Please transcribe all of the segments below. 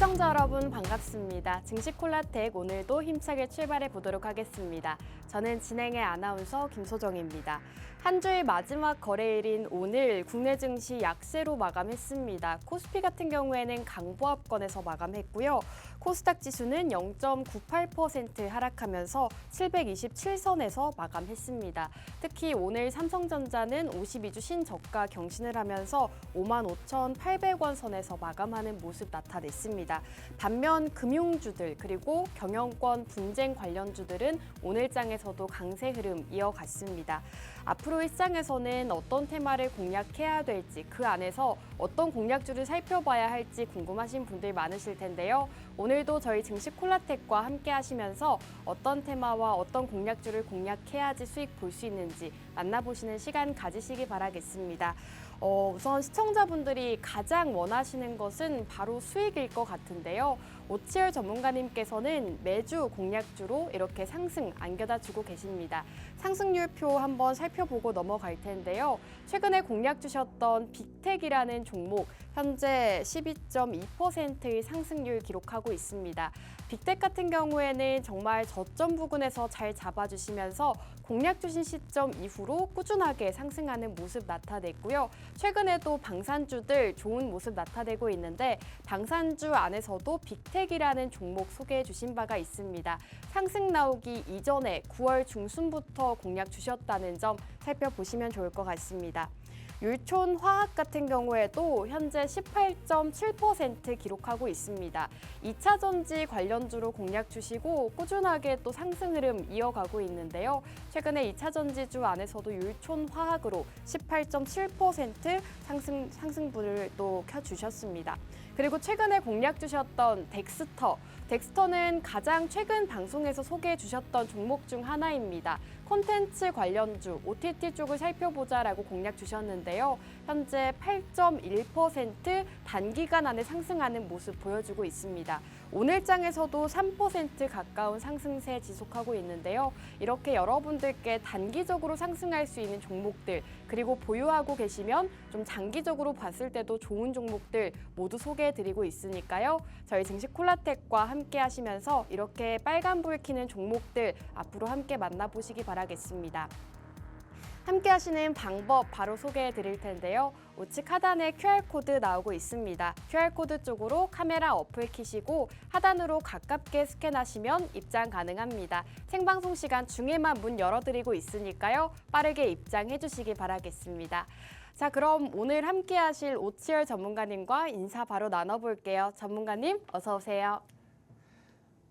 시청자 여러분 반갑습니다. 증시 콜라텍 오늘도 힘차게 출발해 보도록 하겠습니다. 저는 진행의 아나운서 김소정입니다. 한 주의 마지막 거래일인 오늘 국내 증시 약세로 마감했습니다. 코스피 같은 경우에는 강보합권에서 마감했고요. 코스닥 지수는 0.98% 하락하면서 727선에서 마감했습니다. 특히 오늘 삼성전자는 52주 신저가 경신을 하면서 55,800원 선에서 마감하는 모습 나타냈습니다. 반면 금융주들 그리고 경영권 분쟁 관련주들은 오늘장에서도 강세 흐름 이어갔습니다. 앞으로 일장에서는 어떤 테마를 공략해야 될지 그 안에서 어떤 공략주를 살펴봐야 할지 궁금하신 분들 많으실 텐데요. 오늘도 저희 증시 콜라텍과 함께 하시면서 어떤 테마와 어떤 공략주를 공략해야지 수익 볼 수 있는지 만나보시는 시간 가지시기 바라겠습니다. 우선 시청자분들이 가장 원하시는 것은 바로 수익일 것 같은데요. 오치열 전문가님께서는 매주 공략주로 이렇게 상승 안겨다 주고 계십니다. 상승률표 한번 살펴보고 넘어갈 텐데요. 최근에 공략 주셨던 빅텍이라는 종목 현재 12.2%의 상승률 기록하고 있습니다. 빅텍 같은 경우에는 정말 저점 부근에서 잘 잡아주시면서 공략 주신 시점 이후로 꾸준하게 상승하는 모습 나타냈고요. 최근에도 방산주들 좋은 모습 나타내고 있는데 방산주 안에서도 빅텍이라는 종목 소개해 주신 바가 있습니다. 상승 나오기 이전에 9월 중순부터 공략 주셨다는 점 살펴보시면 좋을 것 같습니다. 율촌화학 같은 경우에도 현재 18.7% 기록하고 있습니다. 2차 전지 관련주로 공략 주시고 꾸준하게 또 상승 흐름 이어가고 있는데요. 최근에 2차 전지주 안에서도 율촌화학으로 18.7% 상승분을 또 켜주셨습니다. 그리고 최근에 공략 주셨던 덱스터는 가장 최근 방송에서 소개해 주셨던 종목 중 하나입니다. 콘텐츠 관련주, OTT 쪽을 살펴보자라고 공략 주셨는데요. 현재 8.1% 단기간 안에 상승하는 모습 보여주고 있습니다. 오늘장에서도 3% 가까운 상승세 지속하고 있는데요. 이렇게 여러분들께 단기적으로 상승할 수 있는 종목들 그리고 보유하고 계시면 좀 장기적으로 봤을 때도 좋은 종목들 모두 소개해드리고 있으니까요. 저희 증시 콜라텍과 함께 하시면서 이렇게 빨간불 켜는 종목들 앞으로 함께 만나보시기 바라겠습니다. 함께 하시는 방법 바로 소개해 드릴 텐데요. 우측 하단에 QR코드 나오고 있습니다. QR코드 쪽으로 카메라 어플 키시고 하단으로 가깝게 스캔하시면 입장 가능합니다. 생방송 시간 중에만 문 열어드리고 있으니까요. 빠르게 입장해 주시기 바라겠습니다. 자, 그럼 오늘 함께 하실 오치열 전문가님과 인사 바로 나눠볼게요. 전문가님, 어서 오세요.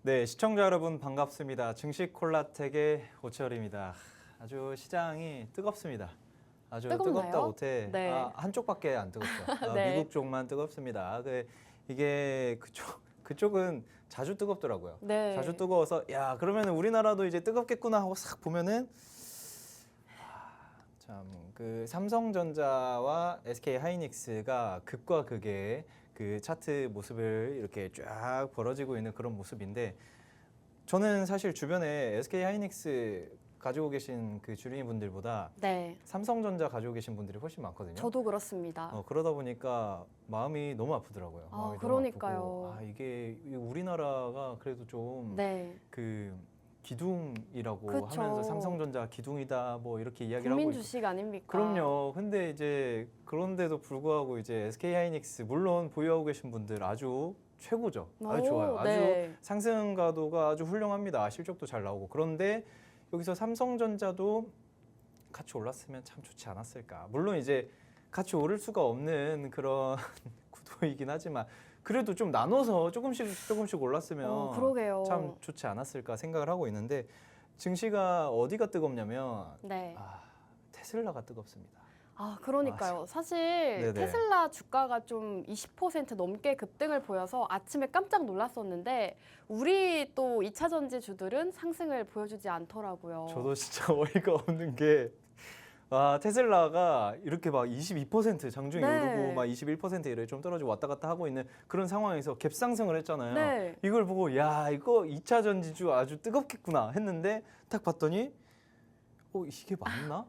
네, 시청자 여러분 반갑습니다. 증시 콜라텍의 오치열입니다. 아주 시장이 뜨겁습니다. 아주 뜨겁나요? 뜨겁다 못해 네. 한쪽밖에 안 뜨겁죠. 네. 미국 쪽만 뜨겁습니다. 이게 그쪽은 자주 뜨겁더라고요. 네. 자주 뜨거워서 야 그러면 우리나라도 이제 뜨겁겠구나 하고 싹 보면은 참 그 삼성전자와 SK 하이닉스가 극과 극의 그 차트 모습을 이렇게 쫙 벌어지고 있는 그런 모습인데 저는 사실 주변에 SK 하이닉스 가지고 계신 그 주린이분들보다 네. 삼성전자 가지고 계신 분들이 훨씬 많거든요. 저도 그렇습니다. 그러다 보니까 마음이 너무 아프더라고요. 마음이 그러니까요. 너무 아프고 이게 우리나라가 그래도 좀 네. 그 기둥이라고 그쵸. 하면서 삼성전자 기둥이다 뭐 이렇게 이야기를 하고 국민 있고. 주식 아닙니까? 그럼요. 근데 이제 그런데도 불구하고 이제 SK 하이닉스 물론 보유하고 계신 분들 아주 최고죠. 아주 좋아요. 아주 네. 상승 가도가 아주 훌륭합니다. 실적도 잘 나오고. 그런데 여기서 삼성전자도 같이 올랐으면 참 좋지 않았을까. 물론 이제 같이 오를 수가 없는 그런 구도이긴 하지만 그래도 좀 나눠서 조금씩 올랐으면 그러게요. 참 좋지 않았을까 생각을 하고 있는데 증시가 어디가 뜨겁냐면 네. 테슬라가 뜨겁습니다. 그러니까요. 사실 네네. 테슬라 주가가 좀 20% 넘게 급등을 보여서 아침에 깜짝 놀랐었는데 우리 또 2차 전지 주들은 상승을 보여주지 않더라고요. 저도 진짜 어이가 없는 게 테슬라가 이렇게 막 22% 장중에 네. 오르고 막 21% 이래 좀 떨어지고 왔다 갔다 하고 있는 그런 상황에서 갭상승을 했잖아요. 네. 이걸 보고 야 이거 2차 전지주 아주 뜨겁겠구나 했는데 딱 봤더니 이게 맞나?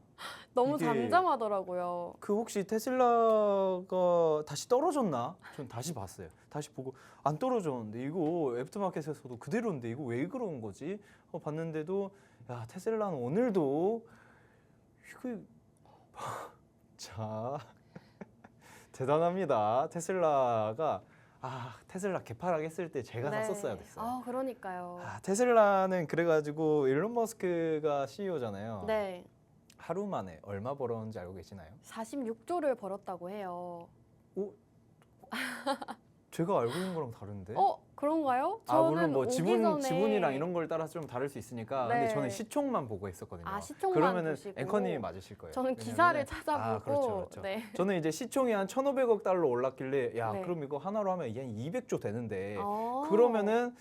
너무 이게- 잠잠하더라고요. 그 혹시 테슬라가 다시 떨어졌나? 전 다시 봤어요. 다시 보고 안 떨어졌는데 이거 애프터마켓에서도 그대로인데 이거 왜 그런 거지? 봤는데도 야 테슬라는 오늘도 이거 자 대단합니다. 테슬라가 테슬라 개파락했을 때 제가 샀었어야 됐어요. 그러니까요. 테슬라는 그래가지고 일론 머스크가 CEO잖아요. 네. 하루 만에 얼마 벌었는지 알고 계시나요? 46조를 벌었다고 해요. 제가 알고 있는 거랑 다른데? 그런가요? 물론 뭐 오기 지분 전에- 지분이랑 이런 걸 따라서 좀 다를 수 있으니까. 네. 근데 저는 시총만 보고 했었거든요. 시총만 그러면은 보시고. 앵커님이 맞으실 거예요. 저는 왜냐면은- 기사를 찾아보고. 그렇죠. 네. 저는 이제 시총이 한 1,500억 달러 올랐길래 네. 그럼 이거 하나로 하면 이게 한 200조 되는데 아. 그러면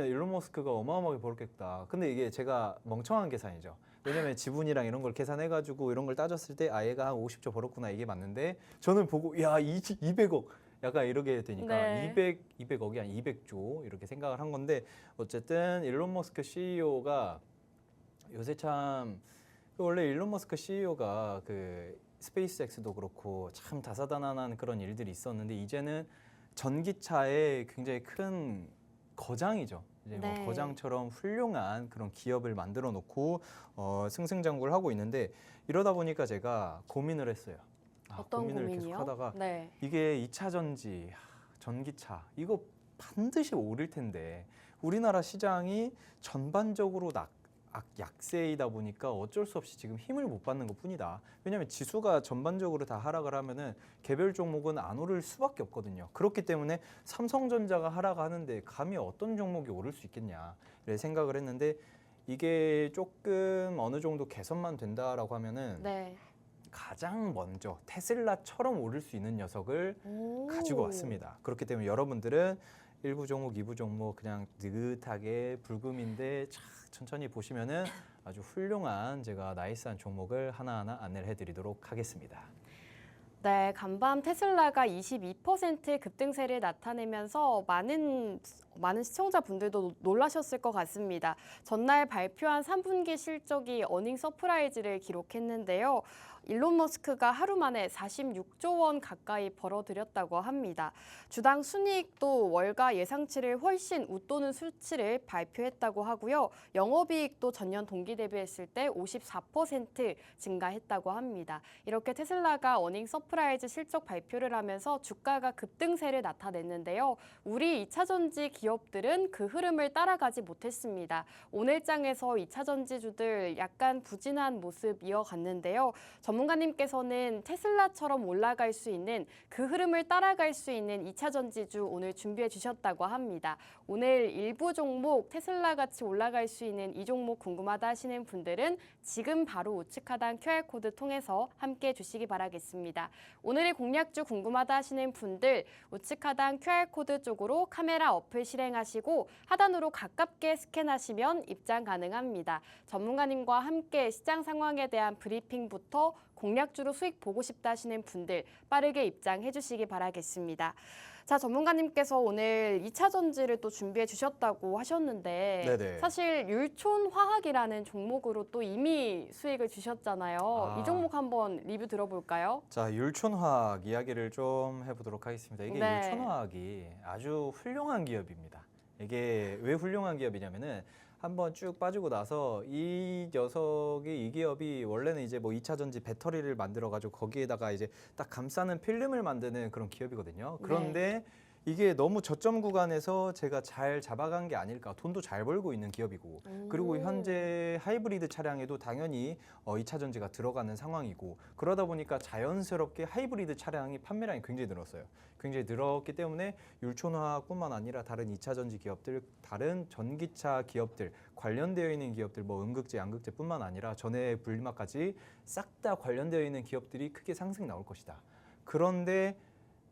일론 머스크가 어마어마하게 벌겠다. 근데 이게 제가 멍청한 계산이죠. 왜냐면 지분이랑 이런 걸 계산해가지고 이런 걸 따졌을 때 얘가 한 50조 벌었구나 이게 맞는데 저는 보고 200억 약간 이렇게 되니까 네. 200억이 아니 200조 이렇게 생각을 한 건데 어쨌든 일론 머스크 CEO가 요새 참 원래 일론 머스크 CEO가 그 스페이스X도 그렇고 참 다사다난한 그런 일들이 있었는데 이제는 전기차의 굉장히 큰 거장이죠. 이제 네. 뭐 거장처럼 훌륭한 그런 기업을 만들어 놓고 승승장구를 하고 있는데 이러다 보니까 제가 고민을 했어요. 어떤 고민을 고민이요? 계속 하다가 네. 이게 2차 전지, 전기차 이거 반드시 오를 텐데 우리나라 시장이 전반적으로 약세이다 보니까 어쩔 수 없이 지금 힘을 못 받는 것뿐이다. 왜냐하면 지수가 전반적으로 다 하락을 하면은 개별 종목은 안 오를 수밖에 없거든요. 그렇기 때문에 삼성전자가 하락하는데 감히 어떤 종목이 오를 수 있겠냐 이렇게 생각을 했는데 이게 조금 어느 정도 개선만 된다라고 하면은 네. 가장 먼저 테슬라처럼 오를 수 있는 녀석을 오. 가지고 왔습니다. 그렇기 때문에 여러분들은 1부 종목, 2부 종목 그냥 느긋하게 불금인데 천천히 보시면은 아주 훌륭한 제가 나이스한 종목을 하나하나 안내를 해드리도록 하겠습니다. 네, 간밤 테슬라가 22% 급등세를 나타내면서 많은 시청자분들도 놀라셨을 것 같습니다. 전날 발표한 3분기 실적이 어닝 서프라이즈를 기록했는데요. 일론 머스크가 하루 만에 46조 원 가까이 벌어들였다고 합니다. 주당 순이익도 월가 예상치를 훨씬 웃도는 수치를 발표했다고 하고요. 영업이익도 전년 동기 대비했을 때 54% 증가했다고 합니다. 이렇게 테슬라가 어닝 서프라이즈 실적 발표를 하면서 주가가 급등세를 나타냈는데요. 우리 2차전지 기업들은 그 흐름을 따라가지 못했습니다. 오늘장에서 2차전지주들 약간 부진한 모습 이어갔는데요. 전문가님께서는 테슬라처럼 올라갈 수 있는 그 흐름을 따라갈 수 있는 2차전지주 오늘 준비해 주셨다고 합니다. 오늘 일부 종목 테슬라같이 올라갈 수 있는 이 종목 궁금하다 하시는 분들은 지금 바로 우측 하단 QR코드 통해서 함께해 주시기 바라겠습니다. 오늘의 공략주 궁금하다 하시는 분들 우측 하단 QR코드 쪽으로 카메라 어플 실행하시고 하단으로 가깝게 스캔하시면 입장 가능합니다. 전문가님과 함께 시장 상황에 대한 브리핑부터 공략주로 수익 보고 싶다 하시는 분들 빠르게 입장해 주시기 바라겠습니다. 자, 전문가님께서 오늘 2차 전지를 또 준비해 주셨다고 하셨는데 네네. 사실 율촌화학이라는 종목으로 또 이미 수익을 주셨잖아요. 이 종목 한번 리뷰 들어볼까요? 자, 율촌화학 이야기를 좀 해보도록 하겠습니다. 이게 네. 율촌화학이 아주 훌륭한 기업입니다. 이게 왜 훌륭한 기업이냐면은 한번 쭉 빠지고 나서 이 기업이 원래는 이제 뭐 2차 전지 배터리를 만들어 가지고 거기에다가 이제 딱 감싸는 필름을 만드는 그런 기업이거든요. 그런데 이게 너무 저점 구간에서 제가 잘 잡아간 게 아닐까. 돈도 잘 벌고 있는 기업이고 그리고 현재 하이브리드 차량에도 당연히 2차 전지가 들어가는 상황이고 그러다 보니까 자연스럽게 하이브리드 차량이 판매량이 굉장히 늘었어요. 굉장히 늘었기 때문에 율촌화뿐만 아니라 다른 2차 전지 기업들, 다른 전기차 기업들, 관련되어 있는 기업들, 뭐 음극재, 양극재뿐만 아니라 전해 분리막까지 싹 다 관련되어 있는 기업들이 크게 상승 나올 것이다. 그런데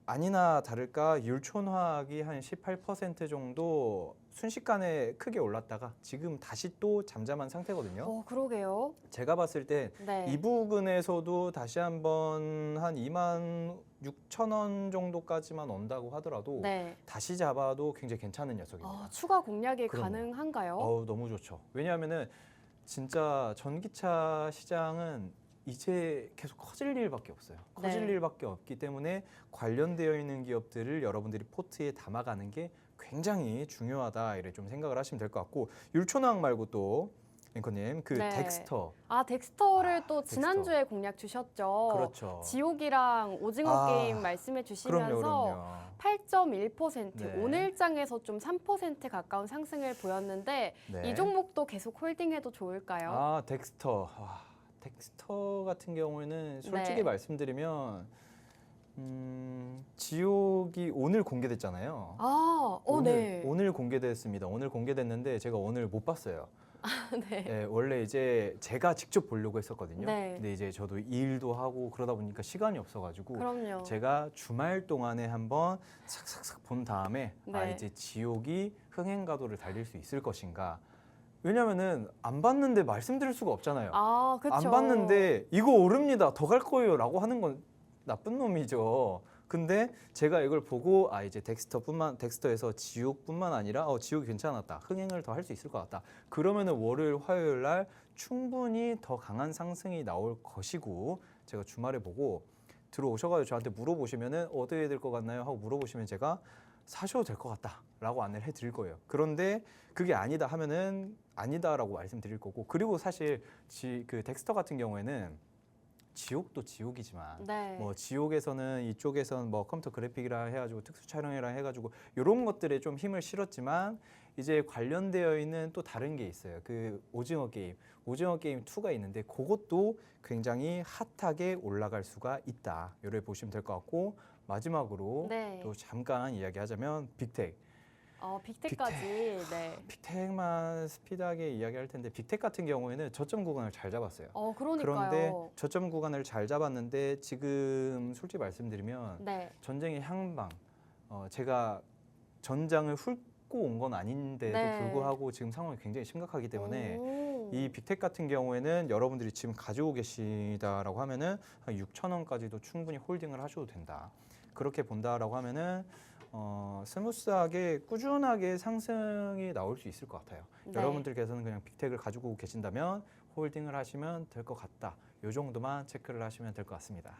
아니나 다를까 율촌화학이 한 18% 정도 순식간에 크게 올랐다가 지금 다시 또 잠잠한 상태거든요. 그러게요. 제가 봤을 때 네. 이 부근에서도 다시 한번 한 26,000원 정도까지만 온다고 하더라도 네. 다시 잡아도 굉장히 괜찮은 녀석입니다. 추가 공략이 그럼요. 가능한가요? 너무 좋죠. 왜냐하면은 진짜 전기차 시장은 이제 계속 커질 일밖에 없어요. 커질 네. 일밖에 없기 때문에 관련되어 있는 기업들을 여러분들이 포트에 담아가는 게 굉장히 중요하다 이렇게 좀 생각을 하시면 될 것 같고 율촌왕 말고 또 앵커님 그 네. 덱스터 덱스터를 또 덱스터. 지난주에 공략 주셨죠. 그렇죠. 지옥이랑 오징어 아, 게임 말씀해 주시면서 그럼요. 8.1% 네. 오늘장에서 좀 3% 가까운 상승을 보였는데 네. 이 종목도 계속 홀딩해도 좋을까요? 덱스터. 덱스터 같은 경우에는 솔직히 네. 말씀드리면 지옥이 오늘 공개됐잖아요. 네. 오늘 공개됐습니다. 오늘 공개됐는데 제가 오늘 못 봤어요. 네. 네, 원래 이제 제가 직접 보려고 했었거든요. 네. 근데 이제 저도 일도 하고 그러다 보니까 시간이 없어가지고 그럼요. 제가 주말 동안에 한번 싹싹싹 본 다음에 네. 이제 지옥이 흥행 가도를 달릴 수 있을 것인가. 왜냐면은 안 봤는데 말씀드릴 수가 없잖아요. 그쵸. 안 봤는데 이거 오릅니다. 더 갈 거예요라고 하는 건 나쁜 놈이죠. 근데 제가 이걸 보고 이제 덱스터에서 지옥뿐만 아니라 지옥이 괜찮았다. 흥행을 더 할 수 있을 것 같다. 그러면은 월요일, 화요일 날 충분히 더 강한 상승이 나올 것이고 제가 주말에 보고 들어오셔가지고 저한테 물어보시면은 어떻게 해야 될 것 같나요? 하고 물어보시면 제가 사셔도 될 것 같다라고 안내를 해드릴 거예요. 그런데 그게 아니다 하면은 아니다라고 말씀드릴 거고 그리고 사실 그 덱스터 같은 경우에는 지옥도 지옥이지만 네. 뭐 지옥에서는 이쪽에서는 뭐 컴퓨터 그래픽이라 해가지고 특수 촬영이라 해가지고 이런 것들에 좀 힘을 실었지만 이제 관련되어 있는 또 다른 게 있어요. 그 오징어 게임 2가 있는데 그것도 굉장히 핫하게 올라갈 수가 있다. 이렇게 보시면 될 것 같고 마지막으로 네. 또 잠깐 이야기하자면 빅텍. 빅텍까지. 네. 빅텍만 스피드하게 이야기할 텐데 빅텍 같은 경우에는 저점 구간을 잘 잡았어요. 그러니까요. 그런데 저점 구간을 잘 잡았는데 지금 솔직히 말씀드리면 네. 전쟁의 향방 제가 전장을 훑고 온 건 아닌데도 네. 불구하고 지금 상황이 굉장히 심각하기 때문에 오. 이 빅텍 같은 경우에는 여러분들이 지금 가지고 계시다라고 하면은 한 6,000원까지도 충분히 홀딩을 하셔도 된다. 그렇게 본다라고 하면은 스무스하게 꾸준하게 상승이 나올 수 있을 것 같아요. 네. 여러분들께서는 그냥 빅텍을 가지고 계신다면 홀딩을 하시면 될 것 같다. 이 정도만 체크를 하시면 될 것 같습니다.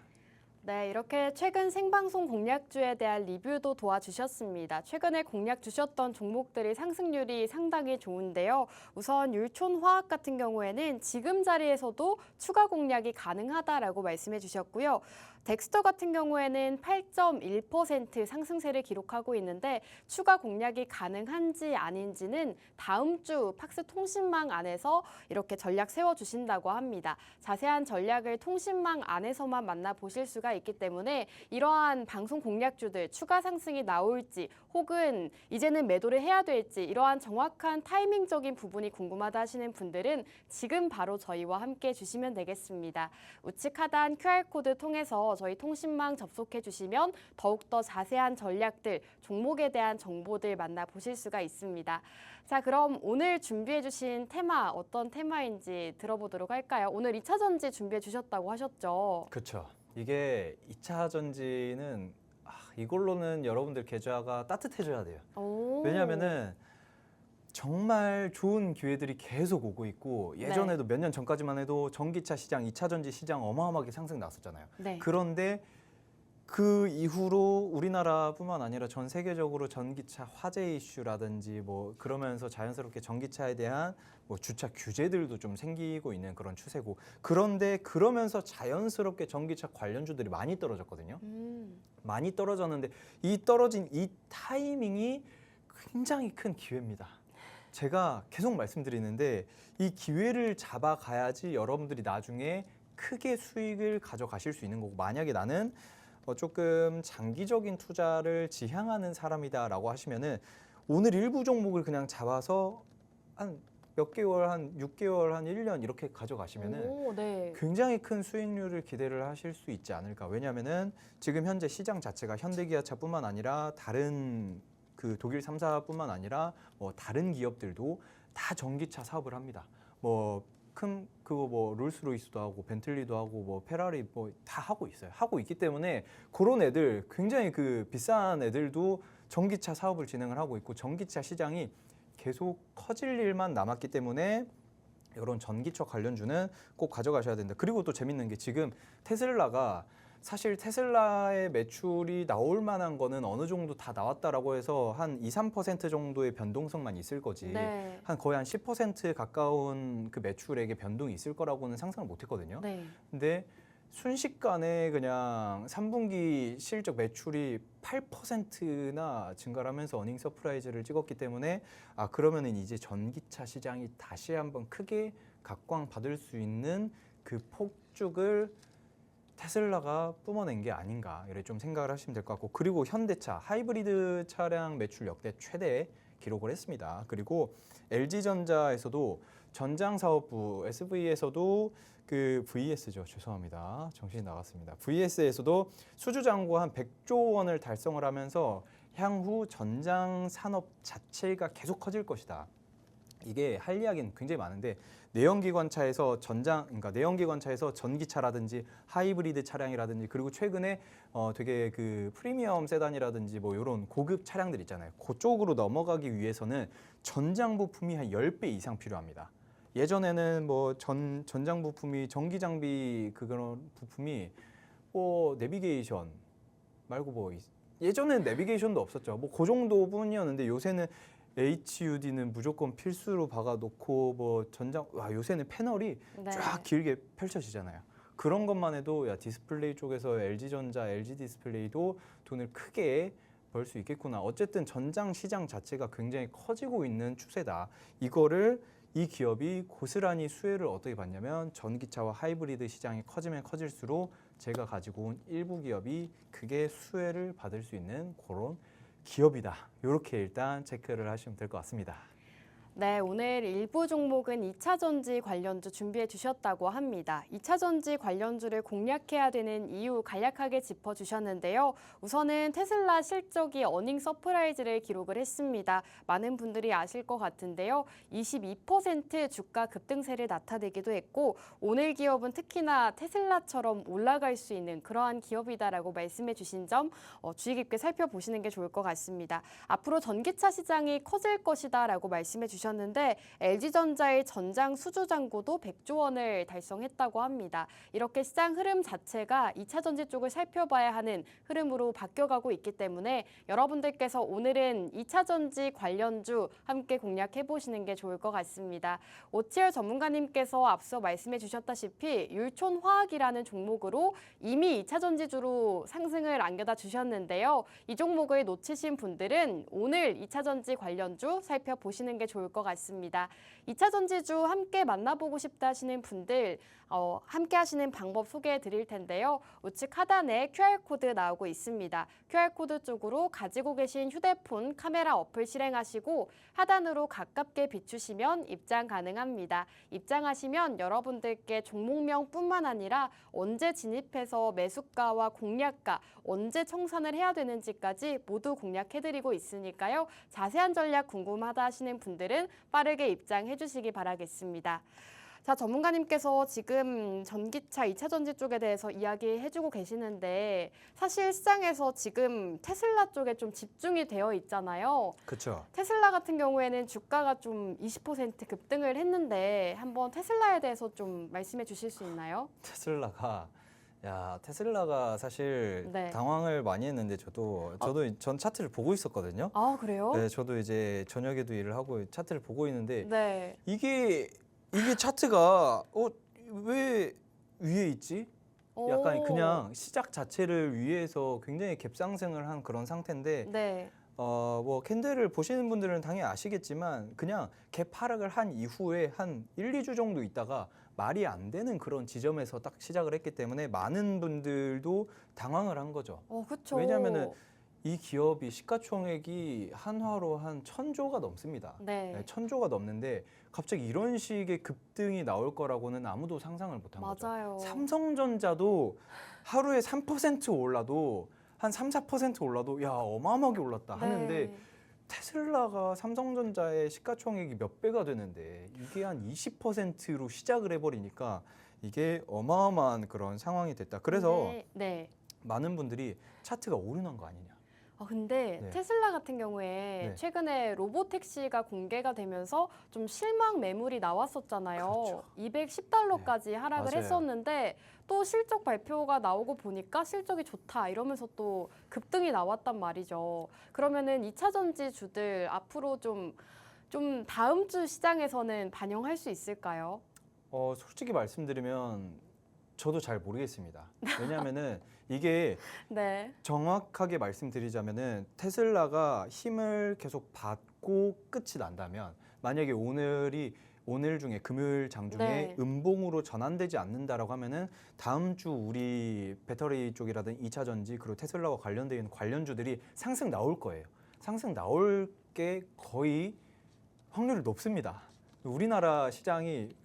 네, 이렇게 최근 생방송 공략주에 대한 리뷰도 도와주셨습니다. 최근에 공략 주셨던 종목들이 상승률이 상당히 좋은데요. 우선 율촌화학 같은 경우에는 지금 자리에서도 추가 공략이 가능하다라고 말씀해 주셨고요. 덱스터 같은 경우에는 8.1% 상승세를 기록하고 있는데 추가 공략이 가능한지 아닌지는 다음 주 팍스 통신망 안에서 이렇게 전략 세워주신다고 합니다. 자세한 전략을 통신망 안에서만 만나보실 수가 있기 때문에 이러한 방송 공략주들 추가 상승이 나올지 혹은 이제는 매도를 해야 될지 이러한 정확한 타이밍적인 부분이 궁금하다 하시는 분들은 지금 바로 저희와 함께 해주시면 되겠습니다. 우측 하단 QR코드 통해서 저희 통신망 접속해 주시면 더욱더 자세한 전략들, 종목에 대한 정보들 만나보실 수가 있습니다. 자, 그럼 오늘 준비해 주신 테마 어떤 테마인지 들어보도록 할까요? 오늘 2차 전지 준비해 주셨다고 하셨죠? 그렇죠. 이게 2차 전지는 이걸로는 여러분들 계좌가 따뜻해져야 돼요. 왜냐하면은 정말 좋은 기회들이 계속 오고 있고 예전에도 몇 년 전까지만 해도 전기차 시장, 2차 전지 시장 어마어마하게 상승 났었잖아요. 네. 그런데 그 이후로 우리나라뿐만 아니라 전 세계적으로 전기차 화재 이슈라든지 뭐 그러면서 자연스럽게 전기차에 대한 뭐 주차 규제들도 좀 생기고 있는 그런 추세고 그런데 그러면서 자연스럽게 전기차 관련주들이 많이 떨어졌거든요. 많이 떨어졌는데 이 떨어진 이 타이밍이 굉장히 큰 기회입니다. 제가 계속 말씀드리는데 이 기회를 잡아가야지 여러분들이 나중에 크게 수익을 가져가실 수 있는 거고 만약에 나는 조금 장기적인 투자를 지향하는 사람이다라고 하시면은 오늘 일부 종목을 그냥 잡아서 한 몇 개월, 한 6개월, 한 1년 이렇게 가져가시면은 네. 굉장히 큰 수익률을 기대를 하실 수 있지 않을까. 왜냐하면은 지금 현재 시장 자체가 현대기아차뿐만 아니라 다른 그 독일 3사뿐만 아니라 뭐 다른 기업들도 다 전기차 사업을 합니다. 뭐 그거 뭐 롤스로이스도 하고 벤틀리도 하고 뭐 페라리 뭐 다 하고 있어요. 하고 있기 때문에 그런 애들 굉장히 그 비싼 애들도 전기차 사업을 진행을 하고 있고 전기차 시장이 계속 커질 일만 남았기 때문에 이런 전기차 관련주는 꼭 가져가셔야 된다. 그리고 또 재밌는 게 지금 테슬라가 사실 테슬라의 매출이 나올 만한 거는 어느 정도 다 나왔다라고 해서 한 2, 3% 정도의 변동성만 있을 거지. 네. 한 거의 한 10% 가까운 그 매출액의 변동이 있을 거라고는 상상을 못 했거든요. 네. 근데 순식간에 그냥 3분기 실적 매출이 8%나 증가를 하면서 어닝 서프라이즈를 찍었기 때문에 그러면은 이제 전기차 시장이 다시 한번 크게 각광받을 수 있는 그 폭죽을 테슬라가 뿜어낸 게 아닌가 이렇게 좀 생각을 하시면 될 것 같고, 그리고 현대차 하이브리드 차량 매출 역대 최대 기록을 했습니다. 그리고 LG전자에서도 전장사업부 SV에서도 그 VS죠. 죄송합니다. 정신이 나갔습니다. VS에서도 수주잔고 한 100조 원을 달성을 하면서 향후 전장 산업 자체가 계속 커질 것이다. 이게 할 이야기는 굉장히 많은데 내연기관차에서 그러니까 내연기관차에서 전기차라든지 하이브리드 차량이라든지, 그리고 최근에 되게 그 프리미엄 세단이라든지 뭐 이런 고급 차량들 있잖아요. 그쪽으로 넘어가기 위해서는 전장 부품이 한 10배 이상 필요합니다. 예전에는 뭐 전장 부품이 전기 장비 그런 부품이 뭐 내비게이션 말고 뭐 예전에는 내비게이션도 없었죠. 뭐 그 정도뿐이었는데 요새는 HUD는 무조건 필수로 박아놓고 뭐 전장 요새는 패널이 네. 쫙 길게 펼쳐지잖아요. 그런 것만 해도 디스플레이 쪽에서 LG전자, LG 디스플레이도 돈을 크게 벌 수 있겠구나. 어쨌든 전장 시장 자체가 굉장히 커지고 있는 추세다. 이 기업이 고스란히 수혜를 어떻게 받냐면 전기차와 하이브리드 시장이 커지면 커질수록 제가 가지고 온 일부 기업이 크게 수혜를 받을 수 있는 그런 기업이다. 이렇게 일단 체크를 하시면 될 것 같습니다. 네, 오늘 일부 종목은 2차 전지 관련주 준비해 주셨다고 합니다. 2차 전지 관련주를 공략해야 되는 이유 간략하게 짚어주셨는데요. 우선은 테슬라 실적이 어닝 서프라이즈를 기록을 했습니다. 많은 분들이 아실 것 같은데요. 22% 주가 급등세를 나타내기도 했고, 오늘 기업은 특히나 테슬라처럼 올라갈 수 있는 그러한 기업이다라고 말씀해 주신 점 주의 깊게 살펴보시는 게 좋을 것 같습니다. 앞으로 전기차 시장이 커질 것이다라고 말씀해 주셨는데 LG전자의 전장 수주 잔고도 100조 원을 달성했다고 합니다. 이렇게 시장 흐름 자체가 2차 전지 쪽을 살펴봐야 하는 흐름으로 바뀌어가고 있기 때문에 여러분들께서 오늘은 2차 전지 관련주 함께 공략해 보시는 게 좋을 것 같습니다. 오치열 전문가님께서 앞서 말씀해 주셨다시피 율촌화학이라는 종목으로 이미 2차 전지주로 상승을 안겨다 주셨는데요. 이 종목을 놓치신 분들은 오늘 2차 전지 관련주 살펴보시는 게 좋을 것 같습니다. 2차 전지주 함께 만나보고 싶다 하시는 분들 함께 하시는 방법 소개해 드릴 텐데요. 우측 하단에 QR코드 나오고 있습니다. QR코드 쪽으로 가지고 계신 휴대폰 카메라 어플 실행하시고 하단으로 가깝게 비추시면 입장 가능합니다. 입장하시면 여러분들께 종목명뿐만 아니라 언제 진입해서 매수가와 공략가, 언제 청산을 해야 되는지까지 모두 공략해드리고 있으니까요. 자세한 전략 궁금하다 하시는 분들은 빠르게 입장해 주시기 바라겠습니다. 자, 전문가님께서 지금 전기차 2차 전지 쪽에 대해서 이야기해주고 계시는데 사실 시장에서 지금 테슬라 쪽에 좀 집중이 되어 있잖아요. 그렇죠. 테슬라 같은 경우에는 주가가 좀 20% 급등을 했는데 한번 테슬라에 대해서 좀 말씀해 주실 수 있나요? 테슬라가 사실 네. 당황을 많이 했는데 저도 전 차트를 보고 있었거든요. 아, 그래요? 네, 저도 이제 저녁에도 일을 하고 차트를 보고 있는데 네. 이게 차트가 왜 위에 있지? 약간 오. 그냥 시작 자체를 위에서 굉장히 갭상승을 한 그런 상태인데 네. 뭐 캔들을 보시는 분들은 당연히 아시겠지만 그냥 갭 하락을 한 이후에 한 1, 2주 정도 있다가 말이 안 되는 그런 지점에서 딱 시작을 했기 때문에 많은 분들도 당황을 한 거죠. 그렇죠. 왜냐하면은 이 기업이 시가총액이 한화로 한 1,000조가 넘습니다. 네. 1,000조가 넘는데 갑자기 이런 식의 급등이 나올 거라고는 아무도 상상을 못한 거죠. 맞아요. 삼성전자도 하루에 3% 올라도 한 3, 4% 올라도 야 어마어마하게 올랐다 하는데 네. 테슬라가 삼성전자의 시가총액이 몇 배가 되는데 이게 한 20%로 시작을 해버리니까 이게 어마어마한 그런 상황이 됐다. 그래서 네. 많은 분들이 차트가 오르는 거 아니냐. 근데 네. 테슬라 같은 경우에 네. 최근에 로보택시가 공개가 되면서 좀 실망 매물이 나왔었잖아요. 그렇죠. 210달러까지 하락을 맞아요. 했었는데 또 실적 발표가 나오고 보니까 실적이 좋다 이러면서 또 급등이 나왔단 말이죠. 그러면은 2차 전지 주들 앞으로 좀 다음 주 시장에서는 반영할 수 있을까요? 솔직히 말씀드리면 저도 잘 모르겠습니다. 왜냐하면은 이게 네. 정확하게 말씀드리자면은 테슬라가 힘을 계속 받고 끝이 난다면 만약에 오늘 중에 금요일 장중에 네. 음봉으로 전환되지 않는다라고 하면은 다음 주 우리 배터리 쪽이라든 2차 전지 그리고 테슬라와 관련되어 있는 관련주들이 상승 나올 거예요. 상승 나올 게 거의 확률이 높습니다. 우리나라 시장이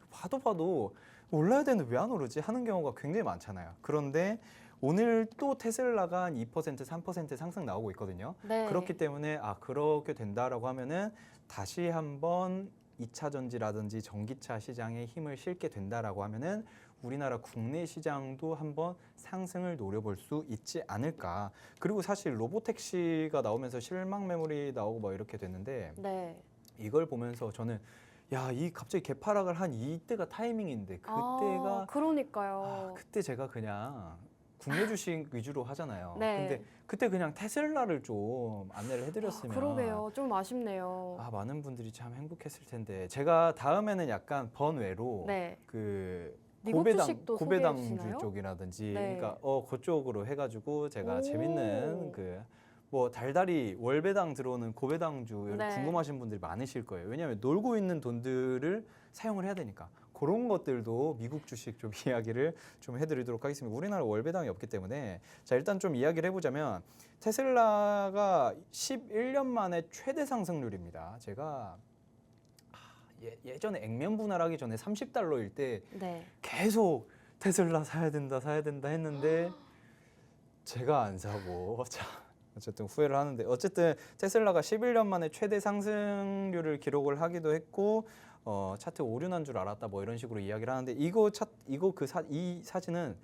봐도 올라야 되는데 왜 안 오르지 하는 경우가 굉장히 많잖아요. 그런데 오늘 또 테슬라가 한 2%, 3% 상승 나오고 있거든요. 네. 그렇기 때문에 그렇게 된다라고 하면은 다시 한번 2차 전지라든지 전기차 시장에 힘을 실게 된다라고 하면은 우리나라 국내 시장도 한번 상승을 노려볼 수 있지 않을까. 그리고 사실 로보택시가 나오면서 실망 매물이 나오고 뭐 이렇게 됐는데 네. 이걸 보면서 저는 이 갑자기 개파락을 한 이때가 타이밍인데 그때가 그러니까요. 그때 제가 그냥 국내 주식 위주로 하잖아요. 네. 근데 그때 그냥 테슬라를 좀 안내를 해드렸으면 그러게요. 좀 아쉽네요. 많은 분들이 참 행복했을 텐데 제가 다음에는 약간 번외로 네. 그 미국 주식도 소개해 고배당주 주시나요? 쪽이라든지 네. 그러니까 그쪽으로 해가지고 제가 오. 재밌는 뭐 달달이 월배당 들어오는 고배당주 네. 궁금하신 분들이 많으실 거예요. 왜냐하면 놀고 있는 돈들을 사용을 해야 되니까 그런 것들도 미국 주식 좀 이야기를 좀 해드리도록 하겠습니다. 우리나라 월배당이 없기 때문에 자 일단 좀 이야기를 해보자면 테슬라가 11년 만에 최대 상승률입니다. 제가 예전에 액면 분할하기 전에 30달러일 때 네. 계속 테슬라 사야 된다 했는데 제가 안 사고 어쨌든 후회를 하는데 어쨌든 테슬라가 11년 만에 최대 상승률을 기록을 하기도 했고 차트 오류난 줄 알았다 뭐 이런 식으로 이야기를 하는데 이 사진은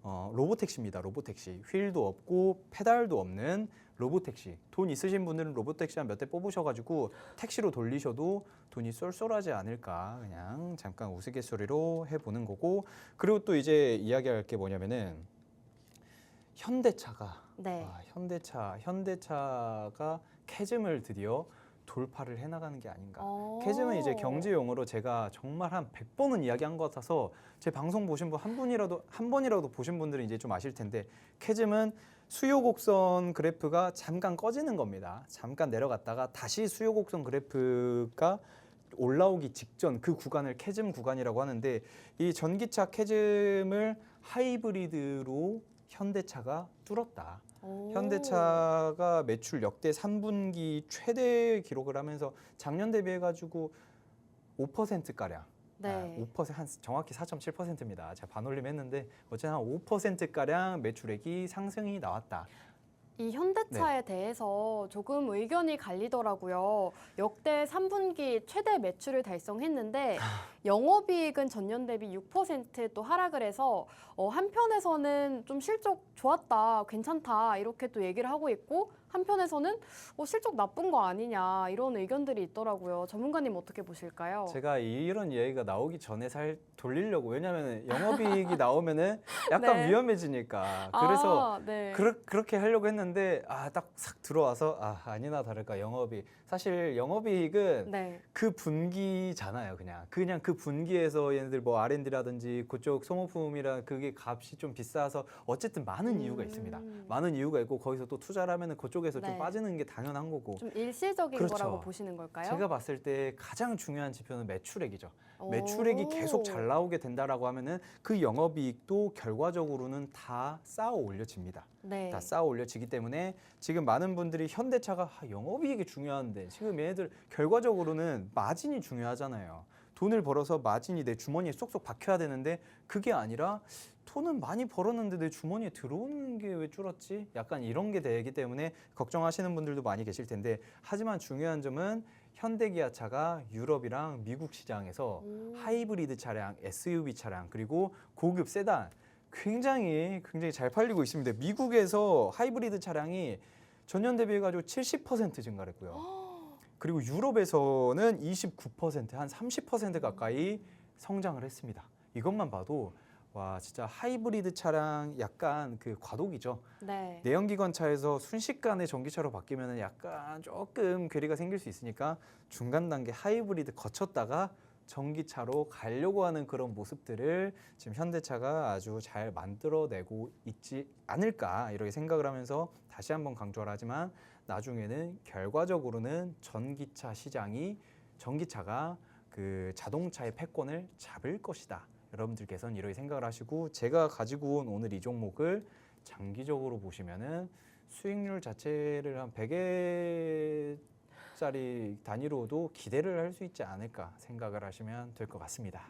로보택시입니다. 로보택시 휠도 없고 페달도 없는 로보택시. 돈 있으신 분들은 로보택시 한 몇 대 뽑으셔가지고 택시로 돌리셔도 돈이 쏠쏠하지 않을까 그냥 잠깐 우스갯소리로 해보는 거고 그리고 또 이제 이야기할 게 뭐냐면은 현대차가 네. 현대차가 캐즘을 드디어 돌파를 해나가는 게 아닌가. 어. 캐즘은 이제 경제 용어로 제가 정말 한 100번은 이야기한 것 같아서 제 방송 보신 분 한 번이라도 보신 분들은 이제 좀 아실 텐데 캐즘은 수요 곡선 그래프가 잠깐 꺼지는 겁니다. 잠깐 내려갔다가 다시 수요 곡선 그래프가 올라오기 직전 그 구간을 캐즘 구간이라고 하는데 이 전기차 캐즘을 하이브리드로 현대차가 뚫었다. 오. 현대차가 매출 역대 3분기 최대 기록을 하면서 작년 대비해 가지고 5% 가량. 네. 5% 정확히 4.7%입니다. 제가 반올림했는데 어쨌든 한 5% 가량 매출액이 상승이 나왔다. 이 현대차에 네. 대해서 조금 의견이 갈리더라고요. 역대 3분기 최대 매출을 달성했는데 영업이익은 전년 대비 6% 또 하락을 해서 한편에서는 좀 실적 좋았다, 괜찮다 이렇게 또 얘기를 하고 있고 한편에서는 실적 나쁜 거 아니냐 이런 의견들이 있더라고요. 전문가님 어떻게 보실까요? 제가 이런 이야기가 나오기 전에 살 돌리려고 왜냐하면 영업이익이 나오면은 약간 네. 위험해지니까 그래서 네. 그렇게 하려고 했는데 딱 싹 들어와서 아니나 다를까 사실 영업이익은 네. 그 분기잖아요. 그냥 그 분기에서 얘네들 뭐 R&D라든지 그쪽 소모품이라 그게 값이 좀 비싸서 어쨌든 많은 이유가 있습니다. 많은 이유가 있고 거기서 또 투자를 하면은 그쪽에서 네. 좀 빠지는 게 당연한 거고. 좀 일시적인 그렇죠. 거라고 보시는 걸까요? 제가 봤을 때 가장 중요한 지표는 매출액이죠. 오. 매출액이 계속 잘 나오게 된다라고 하면은 그 영업이익도 결과적으로는 다 쌓아 올려집니다. 네. 다 쌓아 올려지기 때문에 지금 많은 분들이 현대차가 영업이익이 중요한데 지금 얘네들 결과적으로는 마진이 중요하잖아요. 돈을 벌어서 마진이 내 주머니에 쏙쏙 박혀야 되는데 그게 아니라 돈은 많이 벌었는데 내 주머니에 들어오는 게 왜 줄었지? 약간 이런 게 되기 때문에 걱정하시는 분들도 많이 계실 텐데 하지만 중요한 점은 현대기아차가 유럽이랑 미국 시장에서 하이브리드 차량, SUV 차량 그리고 고급 세단 굉장히 잘 팔리고 있습니다. 미국에서 하이브리드 차량이 전년 대비해가지고 70% 증가를 했고요. 그리고 유럽에서는 29%, 한 30% 가까이 성장을 했습니다. 이것만 봐도 와 진짜 하이브리드 차량 약간 그 과도기죠. 네. 내연기관차에서 순식간에 전기차로 바뀌면 약간 조금 괴리가 생길 수 있으니까 중간 단계 하이브리드 거쳤다가 전기차로 가려고 하는 그런 모습들을 지금 현대차가 아주 잘 만들어내고 있지 않을까 이렇게 생각을 하면서 다시 한번 강조를 하지만 나중에는 결과적으로는 전기차가 그 자동차의 패권을 잡을 것이다. 여러분들께서는 이렇게 생각을 하시고 제가 가지고 온 오늘 이 종목을 장기적으로 보시면은 수익률 자체를 한 100회짜리 단위로도 기대를 할 수 있지 않을까 생각을 하시면 될 것 같습니다.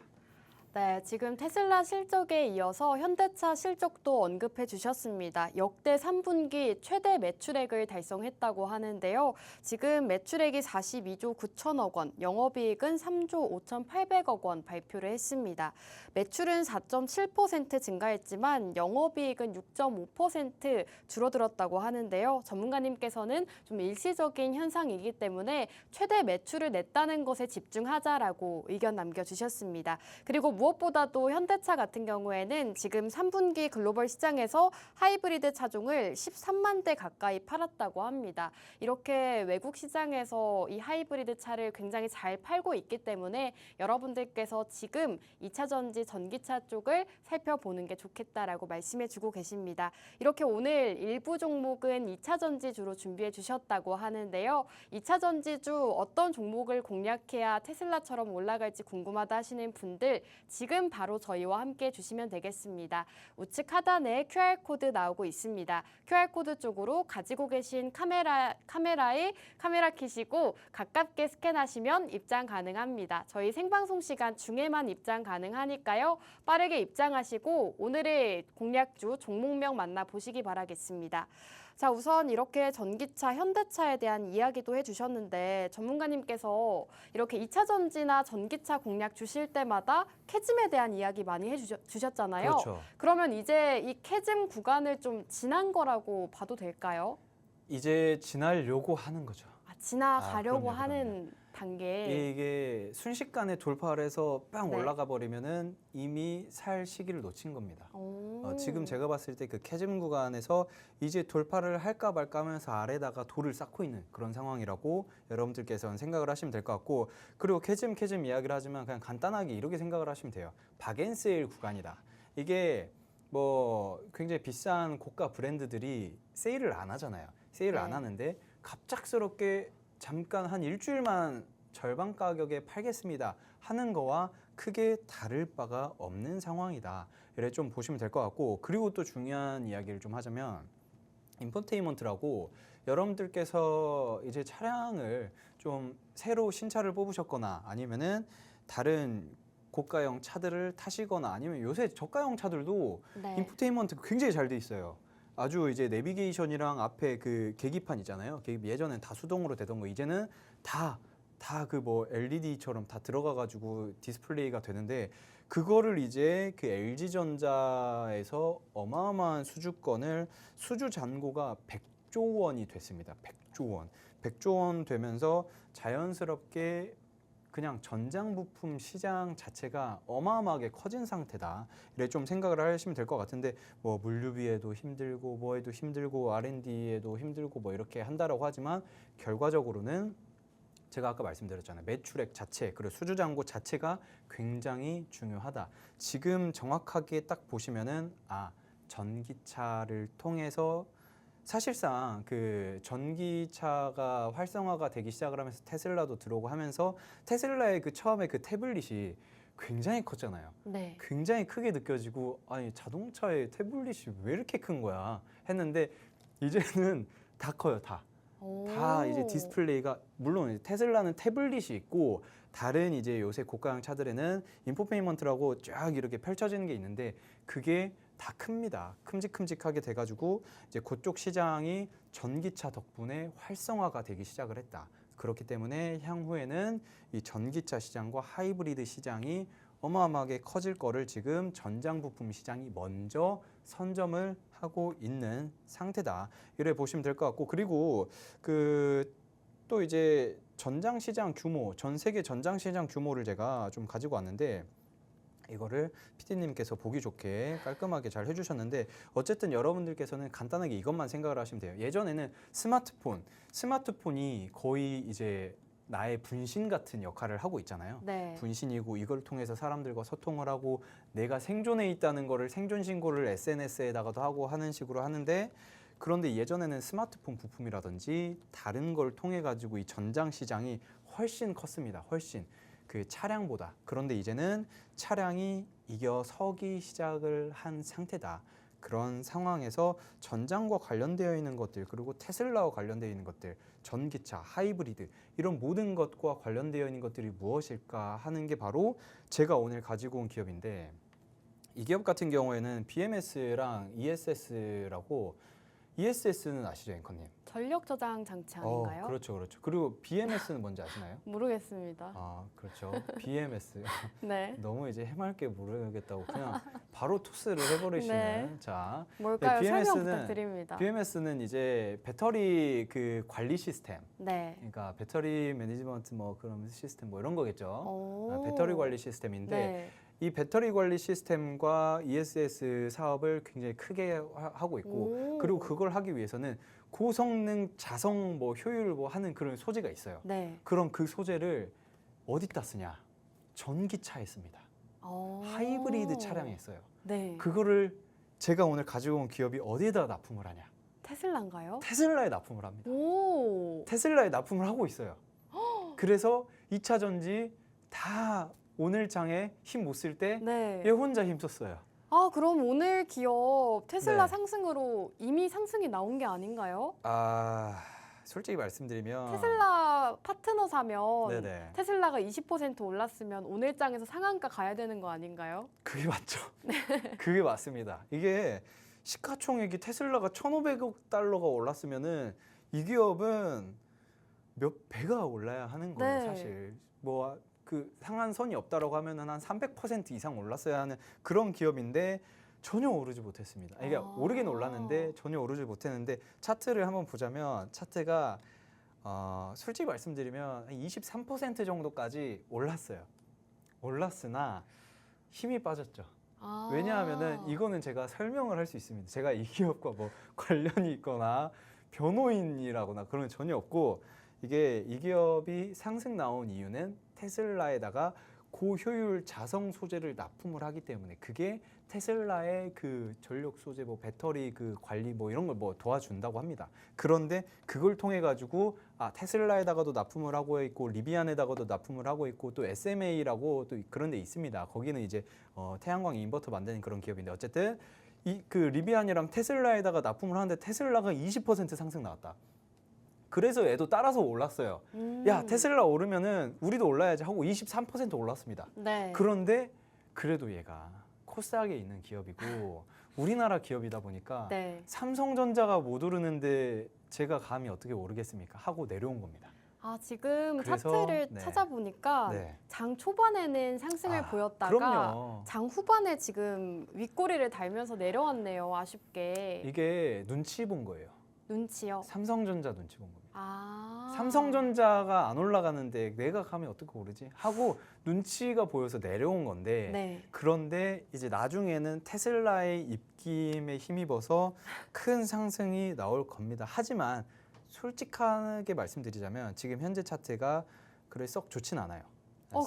네, 지금 테슬라 실적에 이어서 현대차 실적도 언급해 주셨습니다. 역대 3분기 최대 매출액을 달성했다고 하는데요. 지금 매출액이 42조 9천억 원, 영업이익은 3조 5,800억 원 발표를 했습니다. 매출은 4.7% 증가했지만 영업이익은 6.5% 줄어들었다고 하는데요. 전문가님께서는 좀 일시적인 현상이기 때문에 최대 매출을 냈다는 것에 집중하자라고 의견 남겨주셨습니다. 그리고 무엇보다도 현대차 같은 경우에는 지금 3분기 글로벌 시장에서 하이브리드 차종을 13만 대 가까이 팔았다고 합니다. 이렇게 외국 시장에서 이 하이브리드 차를 굉장히 잘 팔고 있기 때문에 여러분들께서 지금 2차 전지 전기차 쪽을 살펴보는 게 좋겠다라고 말씀해 주고 계십니다. 이렇게 오늘 일부 종목은 2차 전지주로 준비해 주셨다고 하는데요. 2차 전지주 어떤 종목을 공략해야 테슬라처럼 올라갈지 궁금하다 하시는 분들 지금 바로 저희와 함께 해주시면 되겠습니다. 우측 하단에 QR코드 나오고 있습니다. QR코드 쪽으로 가지고 계신 카메라에 카메라 키시고 가깝게 스캔하시면 입장 가능합니다. 저희 생방송 시간 중에만 입장 가능하니까요. 빠르게 입장하시고 오늘의 공략주 종목명 만나보시기 바라겠습니다. 자, 우선 이렇게 전기차, 현대차에 대한 이야기도 해주셨는데 전문가님께서 이렇게 2차 전지나 전기차 공략 주실 때마다 캐즘에 대한 이야기 많이 해주셨잖아요. 그렇죠. 그러면 이제 이 캐즘 구간을 좀 지난 거라고 봐도 될까요? 이제 지나려고 하는 거죠. 지나가려고 그럼요. 하는 단계. 이게 순식간에 돌파를 해서 빵 네. 올라가 버리면은 이미 살 시기를 놓친 겁니다. 지금 제가 봤을 때 그 캐즘 구간에서 이제 돌파를 할까 말까 하면서 아래다가 돌을 쌓고 있는 그런 상황이라고 여러분들께서는 생각을 하시면 될 것 같고, 그리고 캐즘 이야기를 하지만 그냥 간단하게 이렇게 생각을 하시면 돼요. 박앤세일 구간이다. 이게 뭐 굉장히 비싼 고가 브랜드들이 세일을 안 하잖아요. 세일을 안 네. 하는데 갑작스럽게 잠깐 한 일주일만 절반 가격에 팔겠습니다 하는 거와 크게 다를 바가 없는 상황이다. 이래 좀 보시면 될 것 같고, 그리고 또 중요한 이야기를 좀 하자면 인포테인먼트라고 여러분들께서 이제 차량을 좀 새로 신차를 뽑으셨거나 아니면은 다른 고가형 차들을 타시거나 아니면 요새 저가형 차들도 네. 인포테인먼트 굉장히 잘 돼 있어요. 아주 이제 내비게이션이랑 앞에 그 계기판 있잖아요. 계기판 예전엔 다 수동으로 되던 거 이제는 다 그 뭐 LED처럼 다 들어가가지고 디스플레이가 되는데, 그거를 이제 그 LG전자에서 어마어마한 수주권을 수주 잔고가 100조 원이 됐습니다. 100조 원. 100조 원 되면서 자연스럽게 그냥 전장 부품 시장 자체가 어마어마하게 커진 상태다. 이래 좀 생각을 하시면 될 것 같은데, 뭐 물류비에도 힘들고 뭐에도 힘들고 R&D에도 힘들고 뭐 이렇게 한다라고 하지만 결과적으로는 제가 아까 말씀드렸잖아요. 매출액 자체 그리고 수주 잔고 자체가 굉장히 중요하다. 지금 정확하게 딱 보시면은 전기차를 통해서 사실상 그 전기차가 활성화가 되기 시작을 하면서 테슬라도 들어오고 하면서 테슬라의 그 처음에 그 태블릿이 굉장히 컸잖아요. 네. 굉장히 크게 느껴지고 아니 자동차의 태블릿이 왜 이렇게 큰 거야 했는데 이제는 다 커요. 다 이제 디스플레이가, 물론 테슬라는 태블릿이 있고 다른 이제 요새 고가형 차들에는 인포테인먼트라고 쫙 이렇게 펼쳐지는 게 있는데 그게 다 큽니다. 큼직큼직하게 돼가지고 이제 그쪽 시장이 전기차 덕분에 활성화가 되기 시작을 했다. 그렇기 때문에 향후에는 이 전기차 시장과 하이브리드 시장이 어마어마하게 커질 거를 지금 전장 부품 시장이 먼저 선점을 하고 있는 상태다. 이래 보시면 될 것 같고, 그리고 또 이제 전장 시장 규모, 전 세계 전장 시장 규모를 제가 좀 가지고 왔는데 이거를 PD님께서 보기 좋게 깔끔하게 잘 해주셨는데, 어쨌든 여러분들께서는 간단하게 이것만 생각을 하시면 돼요. 예전에는 스마트폰이 거의 이제 나의 분신 같은 역할을 하고 있잖아요. 네. 분신이고, 이걸 통해서 사람들과 소통을 하고 내가 생존해 있다는 거를 생존 신고를 SNS에다가도 하고 하는 식으로 하는데, 그런데 예전에는 스마트폰 부품이라든지 다른 걸 통해 가지고 이 전장 시장이 훨씬 컸습니다. 훨씬 그 차량보다. 그런데 이제는 차량이 이겨 서기 시작을 한 상태다. 그런 상황에서 전장과 관련되어 있는 것들, 그리고 테슬라와 관련되어 있는 것들, 전기차, 하이브리드, 이런 모든 것과 관련되어 있는 것들이 무엇일까 하는 게 바로 제가 오늘 가지고 온 기업인데, 이 기업 같은 경우에는 BMS랑 ESS라고, ESS는 아시죠, 앵커님? 전력 저장 장치 아닌가요? 그렇죠, 그렇죠. 그리고 BMS는 뭔지 아시나요? 모르겠습니다. 아, 그렇죠. BMS. 네. 너무 이제 해맑게 모르겠다고 그냥 바로 토스를 해버리시는. 네. 자, 뭘까요? 설명 BMS는 부탁드립니다. BMS는 이제 배터리 그 관리 시스템. 네. 그러니까 배터리 매니지먼트 뭐 그런 시스템 뭐 이런 거겠죠. 오. 배터리 관리 시스템인데, 네. 이 배터리 관리 시스템과 ESS 사업을 굉장히 크게 하고 있고, 오. 그리고 그걸 하기 위해서는 고성능 자성 뭐 효율 뭐 하는 그런 소재가 있어요. 네. 그럼 그 소재를 어디다 쓰냐? 전기차에 씁니다. 하이브리드 차량에 써요. 네. 그거를 제가 오늘 가지고 온 기업이 어디에다 납품을 하냐? 테슬라인가요? 테슬라에 납품을 합니다. 오. 테슬라에 납품을 하고 있어요. 그래서 2차 전지 다 오늘 장에 힘 못 쓸 때 네. 얘 혼자 힘썼어요. 아, 그럼 오늘 기업 테슬라 네. 상승으로 이미 상승이 나온 게 아닌가요? 아, 솔직히 말씀드리면 테슬라 파트너 사면 네네. 테슬라가 20% 올랐으면 오늘 장에서 상한가 가야 되는 거 아닌가요? 그게 맞죠. 그게 맞습니다. 이게 시가총액이 테슬라가 1,500억 달러가 올랐으면은 이 기업은 몇 배가 올라야 하는 거예요. 네. 사실 뭐 그 상한선이 없다라고 하면은 한 300% 이상 올랐어야 하는 그런 기업인데 전혀 오르지 못했습니다. 이게 오르긴 올랐는데 전혀 오르지 못했는데, 차트를 한번 보자면 차트가 솔직히 말씀드리면 한 23% 정도까지 올랐어요. 올랐으나 힘이 빠졌죠. 아. 왜냐하면은 이거는 제가 설명을 할 수 있습니다. 제가 이 기업과 뭐 관련이 있거나 변호인이라거나 그런 건 전혀 없고, 이게 이 기업이 상승 나온 이유는 테슬라에다가 고효율 자성 소재를 납품을 하기 때문에, 그게 테슬라의 그 전력 소재 뭐 배터리 그 관리 뭐 이런 걸 뭐 도와준다고 합니다. 그런데 그걸 통해 가지고 테슬라에다가도 납품을 하고 있고, 리비안에다가도 납품을 하고 있고, 또 SMA라고 또 그런 데 있습니다. 거기는 이제 태양광 인버터 만드는 그런 기업인데, 어쨌든 이 그 리비안이랑 테슬라에다가 납품을 하는데 테슬라가 20% 상승 나왔다. 그래서 얘도 따라서 올랐어요. 야, 테슬라 오르면은 우리도 올라야지 하고 23% 올랐습니다. 네. 그런데 그래도 얘가 코스닥에 있는 기업이고 우리나라 기업이다 보니까 네. 삼성전자가 못 오르는데 제가 감히 어떻게 오르겠습니까? 하고 내려온 겁니다. 아, 지금 그래서, 차트를 네. 찾아보니까 네. 장 초반에는 상승을 보였다가 그럼요. 장 후반에 지금 윗꼬리를 달면서 내려왔네요. 아쉽게. 이게 눈치 본 거예요. 눈치요. 삼성전자 눈치 본 겁니다. 아. 삼성전자가 안 올라가는데 내가 감히 어떻게 오르지? 하고 눈치가 보여서 내려온 건데, 네. 그런데 이제 나중에는 테슬라의 입김에 힘입어서 큰 상승이 나올 겁니다. 하지만 솔직하게 말씀드리자면 지금 현재 차트가 그래 썩 좋진 않아요.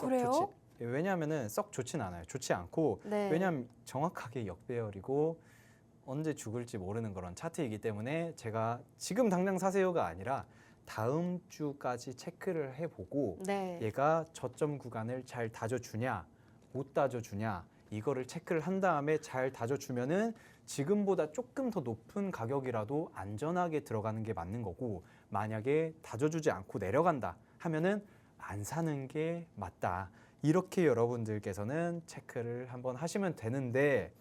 그래요? 왜냐하면은 썩 좋진 않아요. 좋지 않고, 네. 왜냐하면 정확하게 역배열이고 언제 죽을지 모르는 그런 차트이기 때문에 제가 지금 당장 사세요가 아니라 다음 주까지 체크를 해보고 네. 얘가 저점 구간을 잘 다져주냐 못 다져주냐 이거를 체크를 한 다음에 잘 다져주면은 지금보다 조금 더 높은 가격이라도 안전하게 들어가는 게 맞는 거고, 만약에 다져주지 않고 내려간다 하면은 안 사는 게 맞다. 이렇게 여러분들께서는 체크를 한번 하시면 되는데,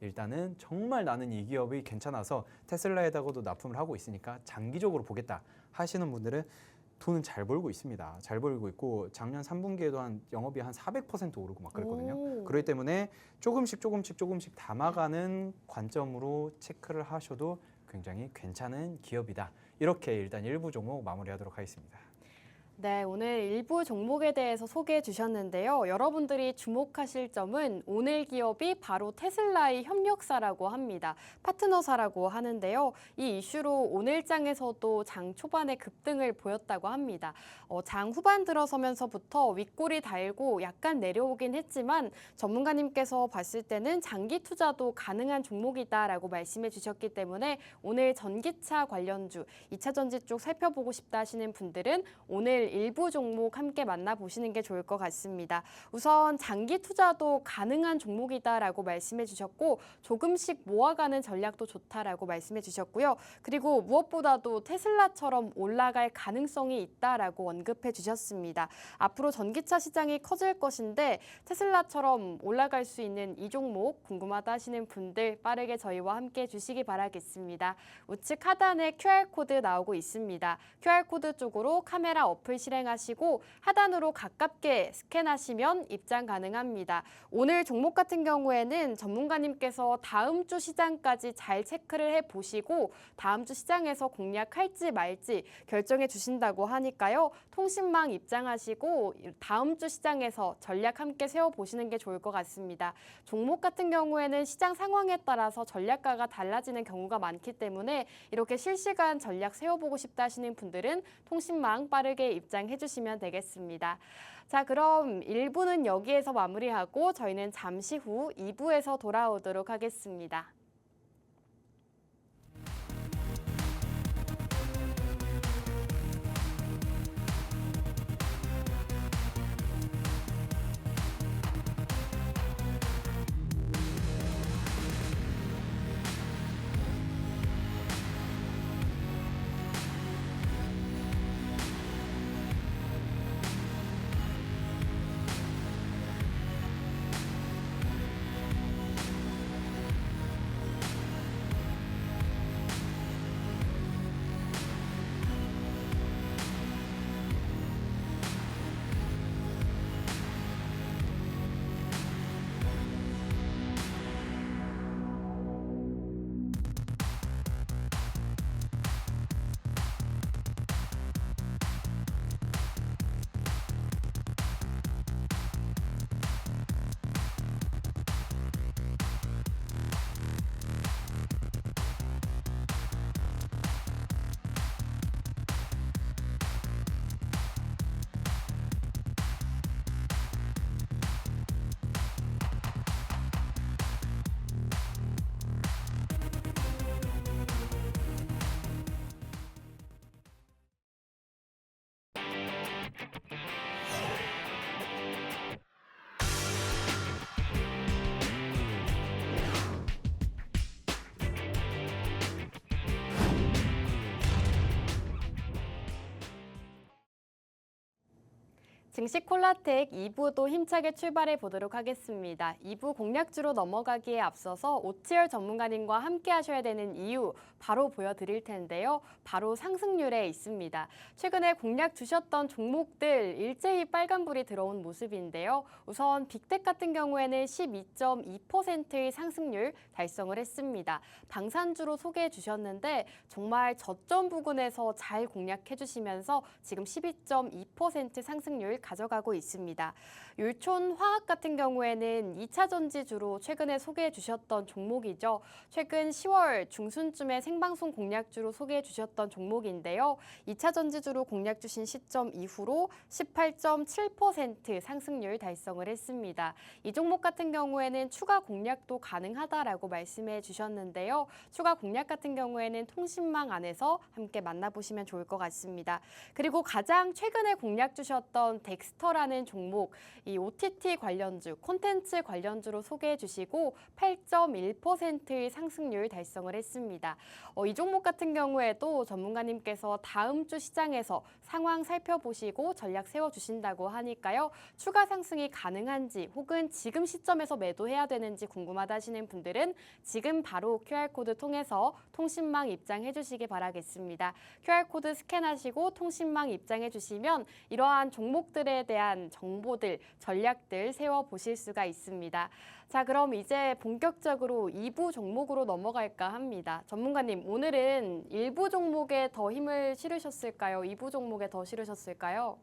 일단은 정말 나는 이 기업이 괜찮아서 테슬라에다가도 납품을 하고 있으니까 장기적으로 보겠다 하시는 분들은 돈은 잘 벌고 있습니다. 잘 벌고 있고 작년 3분기에도 한 영업이 한 400% 오르고 막 그랬거든요. 오. 그렇기 때문에 조금씩 담아가는 관점으로 체크를 하셔도 굉장히 괜찮은 기업이다. 이렇게 일단 일부 종목 마무리하도록 하겠습니다. 네, 오늘 일부 종목에 대해서 소개해 주셨는데요. 여러분들이 주목하실 점은 오늘 기업이 바로 테슬라의 협력사라고 합니다. 파트너사라고 하는데요. 이 이슈로 오늘장에서도 장 초반에 급등을 보였다고 합니다. 장 후반 들어서면서부터 윗골이 달고 약간 내려오긴 했지만 전문가님께서 봤을 때는 장기 투자도 가능한 종목이다라고 말씀해 주셨기 때문에 오늘 전기차 관련주, 2차 전지 쪽 살펴보고 싶다 하시는 분들은 오늘 일부 종목 함께 만나보시는 게 좋을 것 같습니다. 우선 장기 투자도 가능한 종목이다라고 말씀해 주셨고 조금씩 모아가는 전략도 좋다라고 말씀해 주셨고요. 그리고 무엇보다도 테슬라처럼 올라갈 가능성이 있다라고 언급해 주셨습니다. 앞으로 전기차 시장이 커질 것인데 테슬라처럼 올라갈 수 있는 이 종목 궁금하다 하시는 분들 빠르게 저희와 함께 주시기 바라겠습니다. 우측 하단에 QR코드 나오고 있습니다. QR코드 쪽으로 카메라 어플 실행하시고 하단으로 가깝게 스캔하시면 입장 가능합니다. 오늘 종목 같은 경우에는 전문가님께서 다음 주 시장까지 잘 체크를 해보시고 다음 주 시장에서 공략할지 말지 결정해 주신다고 하니까요. 통신망 입장하시고 다음 주 시장에서 전략 함께 세워보시는 게 좋을 것 같습니다. 종목 같은 경우에는 시장 상황에 따라서 전략가가 달라지는 경우가 많기 때문에 이렇게 실시간 전략 세워보고 싶다 하시는 분들은 통신망 빠르게 입장해 주시면 되겠습니다. 자, 그럼 1부는 여기에서 마무리하고 저희는 잠시 후 2부에서 돌아오도록 하겠습니다. 증시 콜라텍 2부도 힘차게 출발해 보도록 하겠습니다. 2부 공략주로 넘어가기에 앞서서 오치열 전문가님과 함께 하셔야 되는 이유 바로 보여드릴 텐데요. 바로 상승률에 있습니다. 최근에 공략 주셨던 종목들 일제히 빨간불이 들어온 모습인데요. 우선 빅텍 같은 경우에는 12.2%의 상승률 달성을 했습니다. 방산주로 소개해 주셨는데 정말 저점 부근에서 잘 공략해 주시면서 지금 12.2% 상승률 가져가고 있습니다. 율촌화학 같은 경우에는 2차 전지주로 최근에 소개해 주셨던 종목이죠. 최근 10월 중순쯤에 생방송 공략주로 소개해 주셨던 종목인데요. 2차 전지주로 공략 주신 시점 이후로 18.7% 상승률 달성을 했습니다. 이 종목 같은 경우에는 추가 공략도 가능하다라고 말씀해 주셨는데요. 추가 공략 같은 경우에는 통신망 안에서 함께 만나보시면 좋을 것 같습니다. 그리고 가장 최근에 공략 주셨던 덱스터라는 종목, 이 OTT 관련주, 콘텐츠 관련주로 소개해 주시고 8.1%의 상승률 달성을 했습니다. 이 종목 같은 경우에도 전문가님께서 다음 주 시장에서 상황 살펴보시고 전략 세워주신다고 하니까요. 추가 상승이 가능한지 혹은 지금 시점에서 매도해야 되는지 궁금하다 하시는 분들은 지금 바로 QR코드 통해서 통신망 입장해 주시기 바라겠습니다. QR코드 스캔하시고 통신망 입장해 주시면 이러한 종목들에 대한 정보들, 전략들 세워보실 수가 있습니다. 자, 그럼 이제 본격적으로 2부 종목으로 넘어갈까 합니다. 전문가님, 오늘은 1부 종목에 더 힘을 실으셨을까요? 2부 종목에 더 실으셨을까요?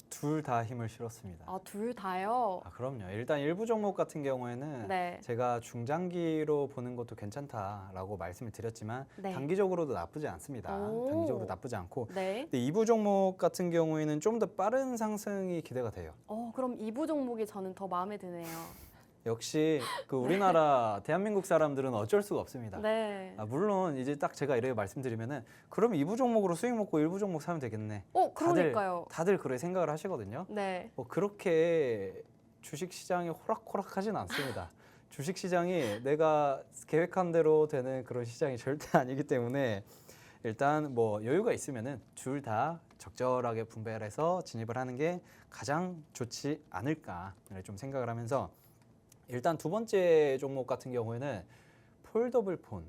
둘 다 힘을 실었습니다. 둘 다요? 그럼요. 일단 일부 종목 같은 경우에는 네. 제가 중장기로 보는 것도 괜찮다라고 말씀을 드렸지만 네. 단기적으로도 나쁘지 않습니다. 오. 단기적으로 나쁘지 않고 네. 근데 2부 종목 같은 경우에는 좀 더 빠른 상승이 기대가 돼요. 그럼 2부 종목이 저는 더 마음에 드네요. 역시 그 우리나라 대한민국 사람들은 어쩔 수가 없습니다. 네. 물론 이제 딱 제가 이렇게 말씀드리면은 그럼 2부 종목으로 수익 먹고 1부 종목 사면 되겠네. 그러니까요. 다들 그렇게 생각을 하시거든요. 네. 그렇게 주식 시장이 호락호락하진 않습니다. 주식 시장이 내가 계획한 대로 되는 그런 시장이 절대 아니기 때문에 일단 뭐 여유가 있으면은 둘 다 적절하게 분배해서 진입을 하는 게 가장 좋지 않을까 좀 생각을 하면서 일단 두 번째 종목 같은 경우에는 폴더블 폰.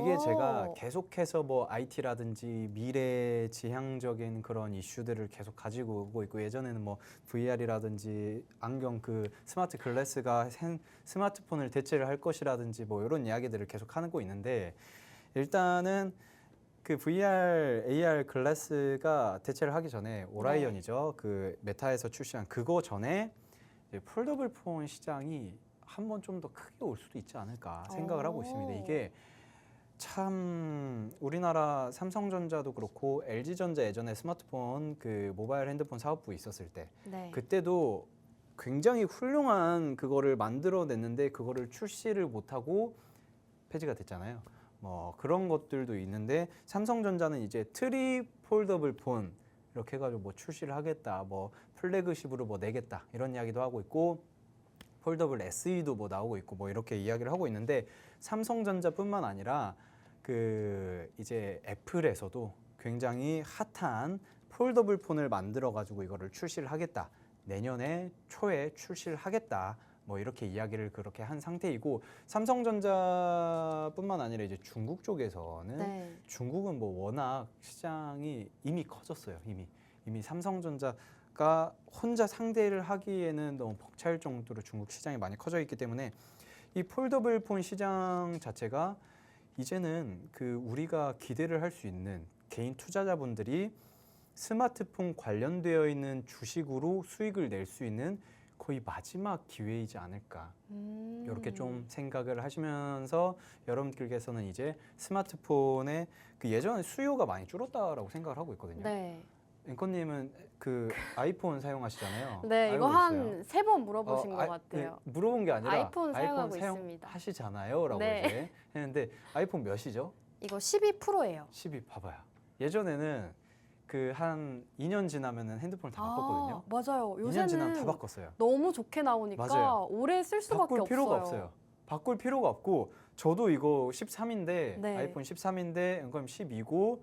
이게 제가 계속해서 뭐 IT라든지 미래 지향적인 그런 이슈들을 계속 가지고 오고 있고 예전에는 뭐 VR이라든지 안경 그 스마트 글래스가 스마트폰을 대체를 할 것이라든지 뭐 이런 이야기들을 계속 하고 있는데 일단은 그 VR, AR 글래스가 대체를 하기 전에 오라이언이죠. 그 메타에서 출시한 그거 전에 폴더블 폰 시장이 한번 좀 더 크게 올 수도 있지 않을까 생각을 하고 있습니다. 이게 참 우리나라 삼성전자도 그렇고 LG전자 예전에 스마트폰 그 모바일 핸드폰 사업부 있었을 때 네. 그때도 굉장히 훌륭한 그거를 만들어냈는데 그거를 출시를 못하고 폐지가 됐잖아요. 뭐 그런 것들도 있는데 삼성전자는 이제 트리 폴더블 폰 이렇게 해가지고 뭐 출시를 하겠다, 뭐 플래그십으로 뭐 내겠다 이런 이야기도 하고 있고 폴더블 SE도 뭐 나오고 있고 뭐 이렇게 이야기를 하고 있는데 삼성전자뿐만 아니라 그 이제 애플에서도 굉장히 핫한 폴더블 폰을 만들어 가지고 이거를 출시를 하겠다. 내년에 초에 출시를 하겠다. 뭐 이렇게 이야기를 그렇게 한 상태이고 삼성전자뿐만 아니라 이제 중국 쪽에서는 네. 중국은 뭐 워낙 시장이 이미 커졌어요. 이미 삼성전자가 혼자 상대를 하기에는 너무 벅찰 정도로 중국 시장이 많이 커져 있기 때문에 이 폴더블 폰 시장 자체가 이제는 그 우리가 기대를 할 수 있는 개인 투자자분들이 스마트폰 관련되어 있는 주식으로 수익을 낼 수 있는 거의 마지막 기회이지 않을까 이렇게 좀 생각을 하시면서 여러분들께서는 이제 스마트폰의 그 예전에 수요가 많이 줄었다라고 생각을 하고 있거든요. 네. 앵커님은 그 아이폰 사용하시잖아요. 네, 이거 알고 한 3번 물어보신 것 같아요. 네, 물어본 게 아니라 아이폰 사용하고 있습니다. 사용하시잖아요,라고 네. 이제 했는데 아이폰 몇이죠? 이거 12 프로예요. 12 봐봐요. 예전에는 그 한 2년 지나면은 핸드폰을 다 바꿨거든요. 맞아요. 2년 지나면 다 요새는 바꿨어요. 너무 좋게 나오니까 맞아요. 오래 쓸 수밖에 바꿀 필요가 없어요. 없어요. 바꿀 필요가 없고 저도 이거 13인데 네. 아이폰 13인데 앵커님 12고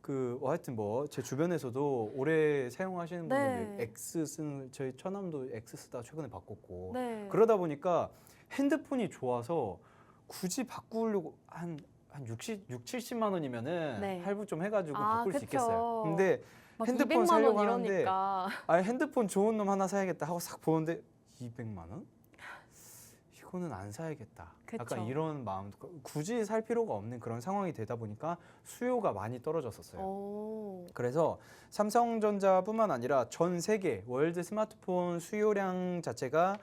그 하여튼 뭐 제 주변에서도 오래 사용하시는 분들 네. X 쓰는 저희 처남도 X 쓰다가 최근에 바꿨고 네. 그러다 보니까 핸드폰이 좋아서 굳이 바꾸려고 한 70만 원이면은 네. 할부 좀 해가지고 바꿀 수 그쵸. 있겠어요. 근데 막 핸드폰 200만 사려고 원 하는데 이러니까. 핸드폰 좋은 놈 하나 사야겠다 하고 싹 보는데 200만 원? 이거는 안 사야겠다. 그쵸. 약간 이런 마음 굳이 살 필요가 없는 그런 상황이 되다 보니까 수요가 많이 떨어졌었어요. 오. 그래서 삼성전자뿐만 아니라 전 세계 월드 스마트폰 수요량 자체가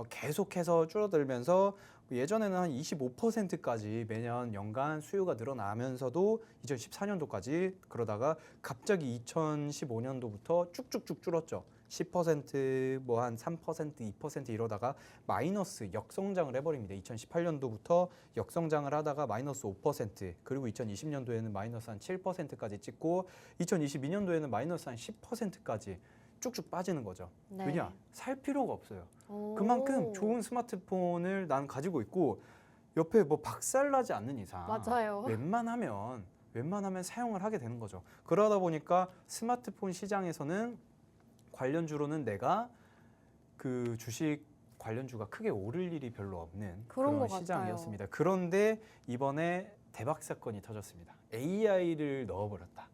계속해서 줄어들면서 예전에는 한 25%까지 매년 연간 수요가 늘어나면서도 2014년도까지 그러다가 갑자기 2015년도부터 쭉쭉쭉 줄었죠. 10%뭐 한 3%, 2% 이러다가 마이너스 역성장을 해버립니다. 2018년도부터 역성장을 하다가 마이너스 5%, 그리고 2020년도에는 마이너스 한 7%까지 찍고 2022년도에는 마이너스 한 10%까지 쭉쭉 빠지는 거죠. 네. 왜냐? 살 필요가 없어요. 오. 그만큼 좋은 스마트폰을 난 가지고 있고 옆에 뭐 박살나지 않는 이상 맞아요. 웬만하면 사용을 하게 되는 거죠. 그러다 보니까 스마트폰 시장에서는 관련주로는 내가 그 주식 관련주가 크게 오를 일이 별로 없는 그런 것 시장이었습니다. 그런데 이번에 대박 사건이 터졌습니다. AI를 넣어버렸다.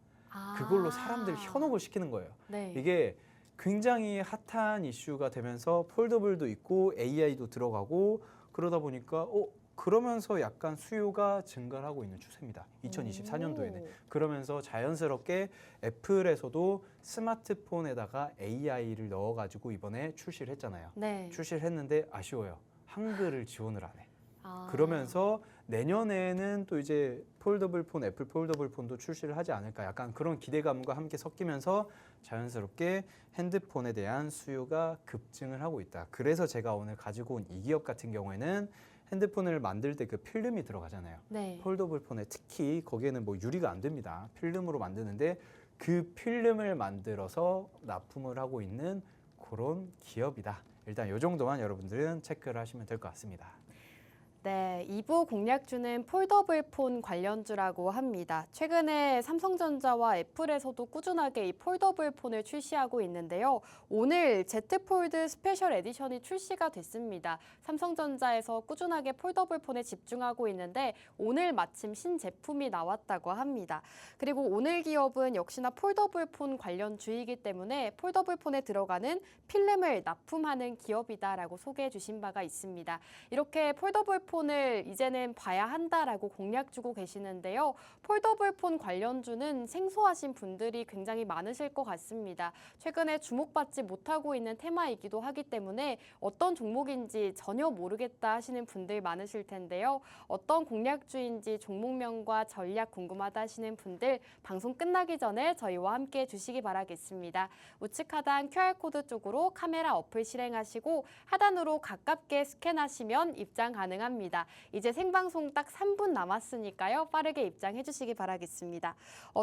그걸로 사람들 현혹을 시키는 거예요. 네. 이게 굉장히 핫한 이슈가 되면서 폴더블도 있고 AI도 들어가고 그러다 보니까 그러면서 약간 수요가 증가를 하고 있는 추세입니다. 2024년도에는. 그러면서 자연스럽게 애플에서도 스마트폰에다가 AI를 넣어가지고 이번에 출시를 했잖아요. 네. 출시를 했는데 아쉬워요. 한글을 지원을 안 해. 아. 그러면서 내년에는 또 이제 폴더블 폰, 애플 폴더블 폰도 출시를 하지 않을까, 약간 그런 기대감과 함께 섞이면서 자연스럽게 핸드폰에 대한 수요가 급증을 하고 있다. 그래서 제가 오늘 가지고 온 이 기업 같은 경우에는 핸드폰을 만들 때 그 필름이 들어가잖아요. 네. 폴더블 폰에 특히 거기에는 뭐 유리가 안 됩니다. 필름으로 만드는데 그 필름을 만들어서 납품을 하고 있는 그런 기업이다. 일단 이 정도만 여러분들은 체크를 하시면 될 것 같습니다. 네, 2부 공략주는 폴더블 폰 관련주라고 합니다. 최근에 삼성전자와 애플에서도 꾸준하게 이 폴더블 폰을 출시하고 있는데요. 오늘 Z 폴드 스페셜 에디션이 출시가 됐습니다. 삼성전자에서 꾸준하게 폴더블 폰에 집중하고 있는데 오늘 마침 신제품이 나왔다고 합니다. 그리고 오늘 기업은 역시나 폴더블 폰 관련주이기 때문에 폴더블 폰에 들어가는 필름을 납품하는 기업이다라고 소개해 주신 바가 있습니다. 이렇게 폴더블 폰을 이제는 봐야 한다라고 공략 주고 계시는데요. 폴더블 폰 관련주는 생소하신 분들이 굉장히 많으실 것 같습니다. 최근에 주목받지 못하고 있는 테마이기도 하기 때문에 어떤 종목인지 전혀 모르겠다 하시는 분들 많으실 텐데요. 어떤 공략주인지 종목명과 전략 궁금하다 하시는 분들 방송 끝나기 전에 저희와 함께 해주시기 바라겠습니다. 우측 하단 QR코드 쪽으로 카메라 어플 실행하시고 하단으로 가깝게 스캔하시면 입장 가능합니다. 이제 생방송 딱 3분 남았으니까요. 빠르게 입장해 주시기 바라겠습니다.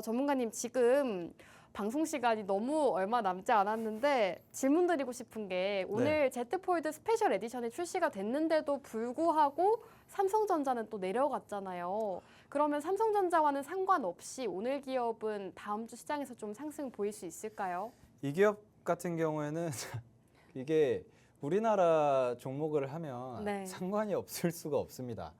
전문가님 지금 방송 시간이 너무 얼마 남지 않았는데 질문 드리고 싶은 게 오늘 Z 폴드 스페셜 에디션이 출시가 됐는데도 불구하고 삼성전자는 또 내려갔잖아요. 그러면 삼성전자와는 상관없이 오늘 기업은 다음 주 시장에서 좀 상승 보일 수 있을까요? 이 기업 같은 경우에는 이게 우리나라 종목을 하면 네. 상관이 없을 수가 없습니다.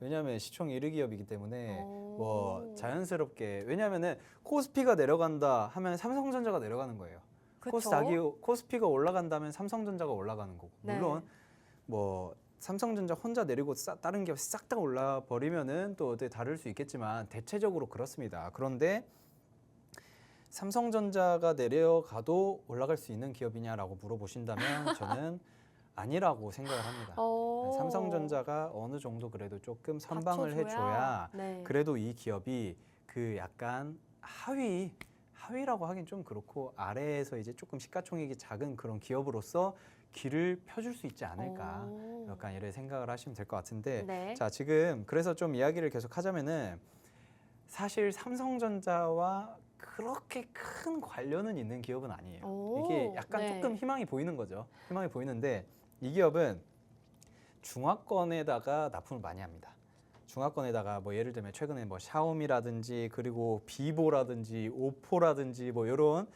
왜냐하면 시총 1위 기업이기 때문에 뭐 자연스럽게, 왜냐하면은 코스피가 내려간다 하면 삼성전자가 내려가는 거예요. 그쵸? 코스피가 올라간다면 삼성전자가 올라가는 거고. 네. 물론 뭐 삼성전자 혼자 내리고 다른 기업 싹 다 올라 버리면은 또 어떻게 다를 수 있겠지만 대체적으로 그렇습니다. 그런데 삼성전자가 내려가도 올라갈 수 있는 기업이냐라고 물어보신다면 저는 아니라고 생각을 합니다. 삼성전자가 어느 정도 그래도 조금 선방을 해줘야 네. 그래도 이 기업이 그 약간 하위라고 하긴 좀 그렇고 아래에서 이제 조금 시가총액이 작은 그런 기업으로서 길을 펴줄 수 있지 않을까, 약간 이런 생각을 하시면 될 것 같은데, 네. 자 지금 그래서 좀 이야기를 계속 하자면은 사실 삼성전자와 그렇게 큰 관련은 있는 기업은 아니에요. 이게 약간 조금 희망이 보이는 거죠. 희망이 보이는데 이 기업은 중화권에다가 납품을 많이 합니다. 중화권에다가 뭐 예를 들면 최근에 뭐 샤오미라든지 그리고 비보라든지 오포라든지 뭐 이런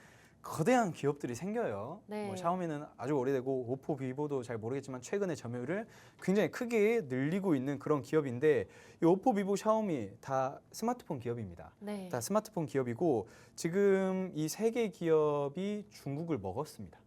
거대한 기업들이 생겨요. 네. 뭐 샤오미는 아주 오래되고 오포, 비보도 잘 모르겠지만 최근에 점유율을 굉장히 크게 늘리고 있는 그런 기업인데 이 오포, 비보, 샤오미 다 스마트폰 기업입니다. 네. 다 스마트폰 기업이고 지금 이 세 개 기업이 중국을 먹었습니다.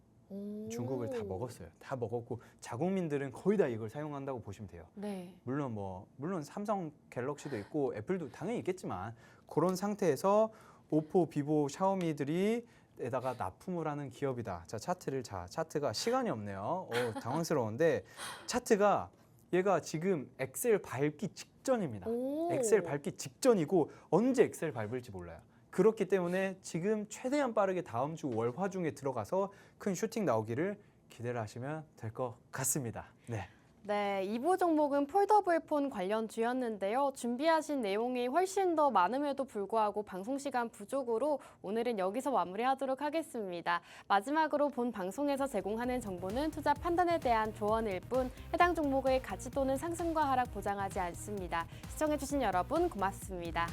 중국을 다 먹었어요. 다 먹었고 자국민들은 거의 다 이걸 사용한다고 보시면 돼요. 네. 물론 삼성 갤럭시도 있고 애플도 당연히 있겠지만 그런 상태에서 오포, 비보, 샤오미들이 에다가 납품을 하는 기업이다. 자, 차트가 시간이 없네요. 당황스러운데 차트가 얘가 지금 엑셀 밟기 직전입니다. 엑셀 밟기 직전이고 언제 엑셀 밟을지 몰라요. 그렇기 때문에 지금 최대한 빠르게 다음 주 월화 중에 들어가서 큰 슈팅 나오기를 기대를 하시면 될 것 같습니다. 네. 네, 2부 종목은 폴더블 폰 관련주였는데요. 준비하신 내용이 훨씬 더 많음에도 불구하고 방송 시간 부족으로 오늘은 여기서 마무리하도록 하겠습니다. 마지막으로 본 방송에서 제공하는 정보는 투자 판단에 대한 조언일 뿐 해당 종목의 가치 또는 상승과 하락 보장하지 않습니다. 시청해주신 여러분 고맙습니다.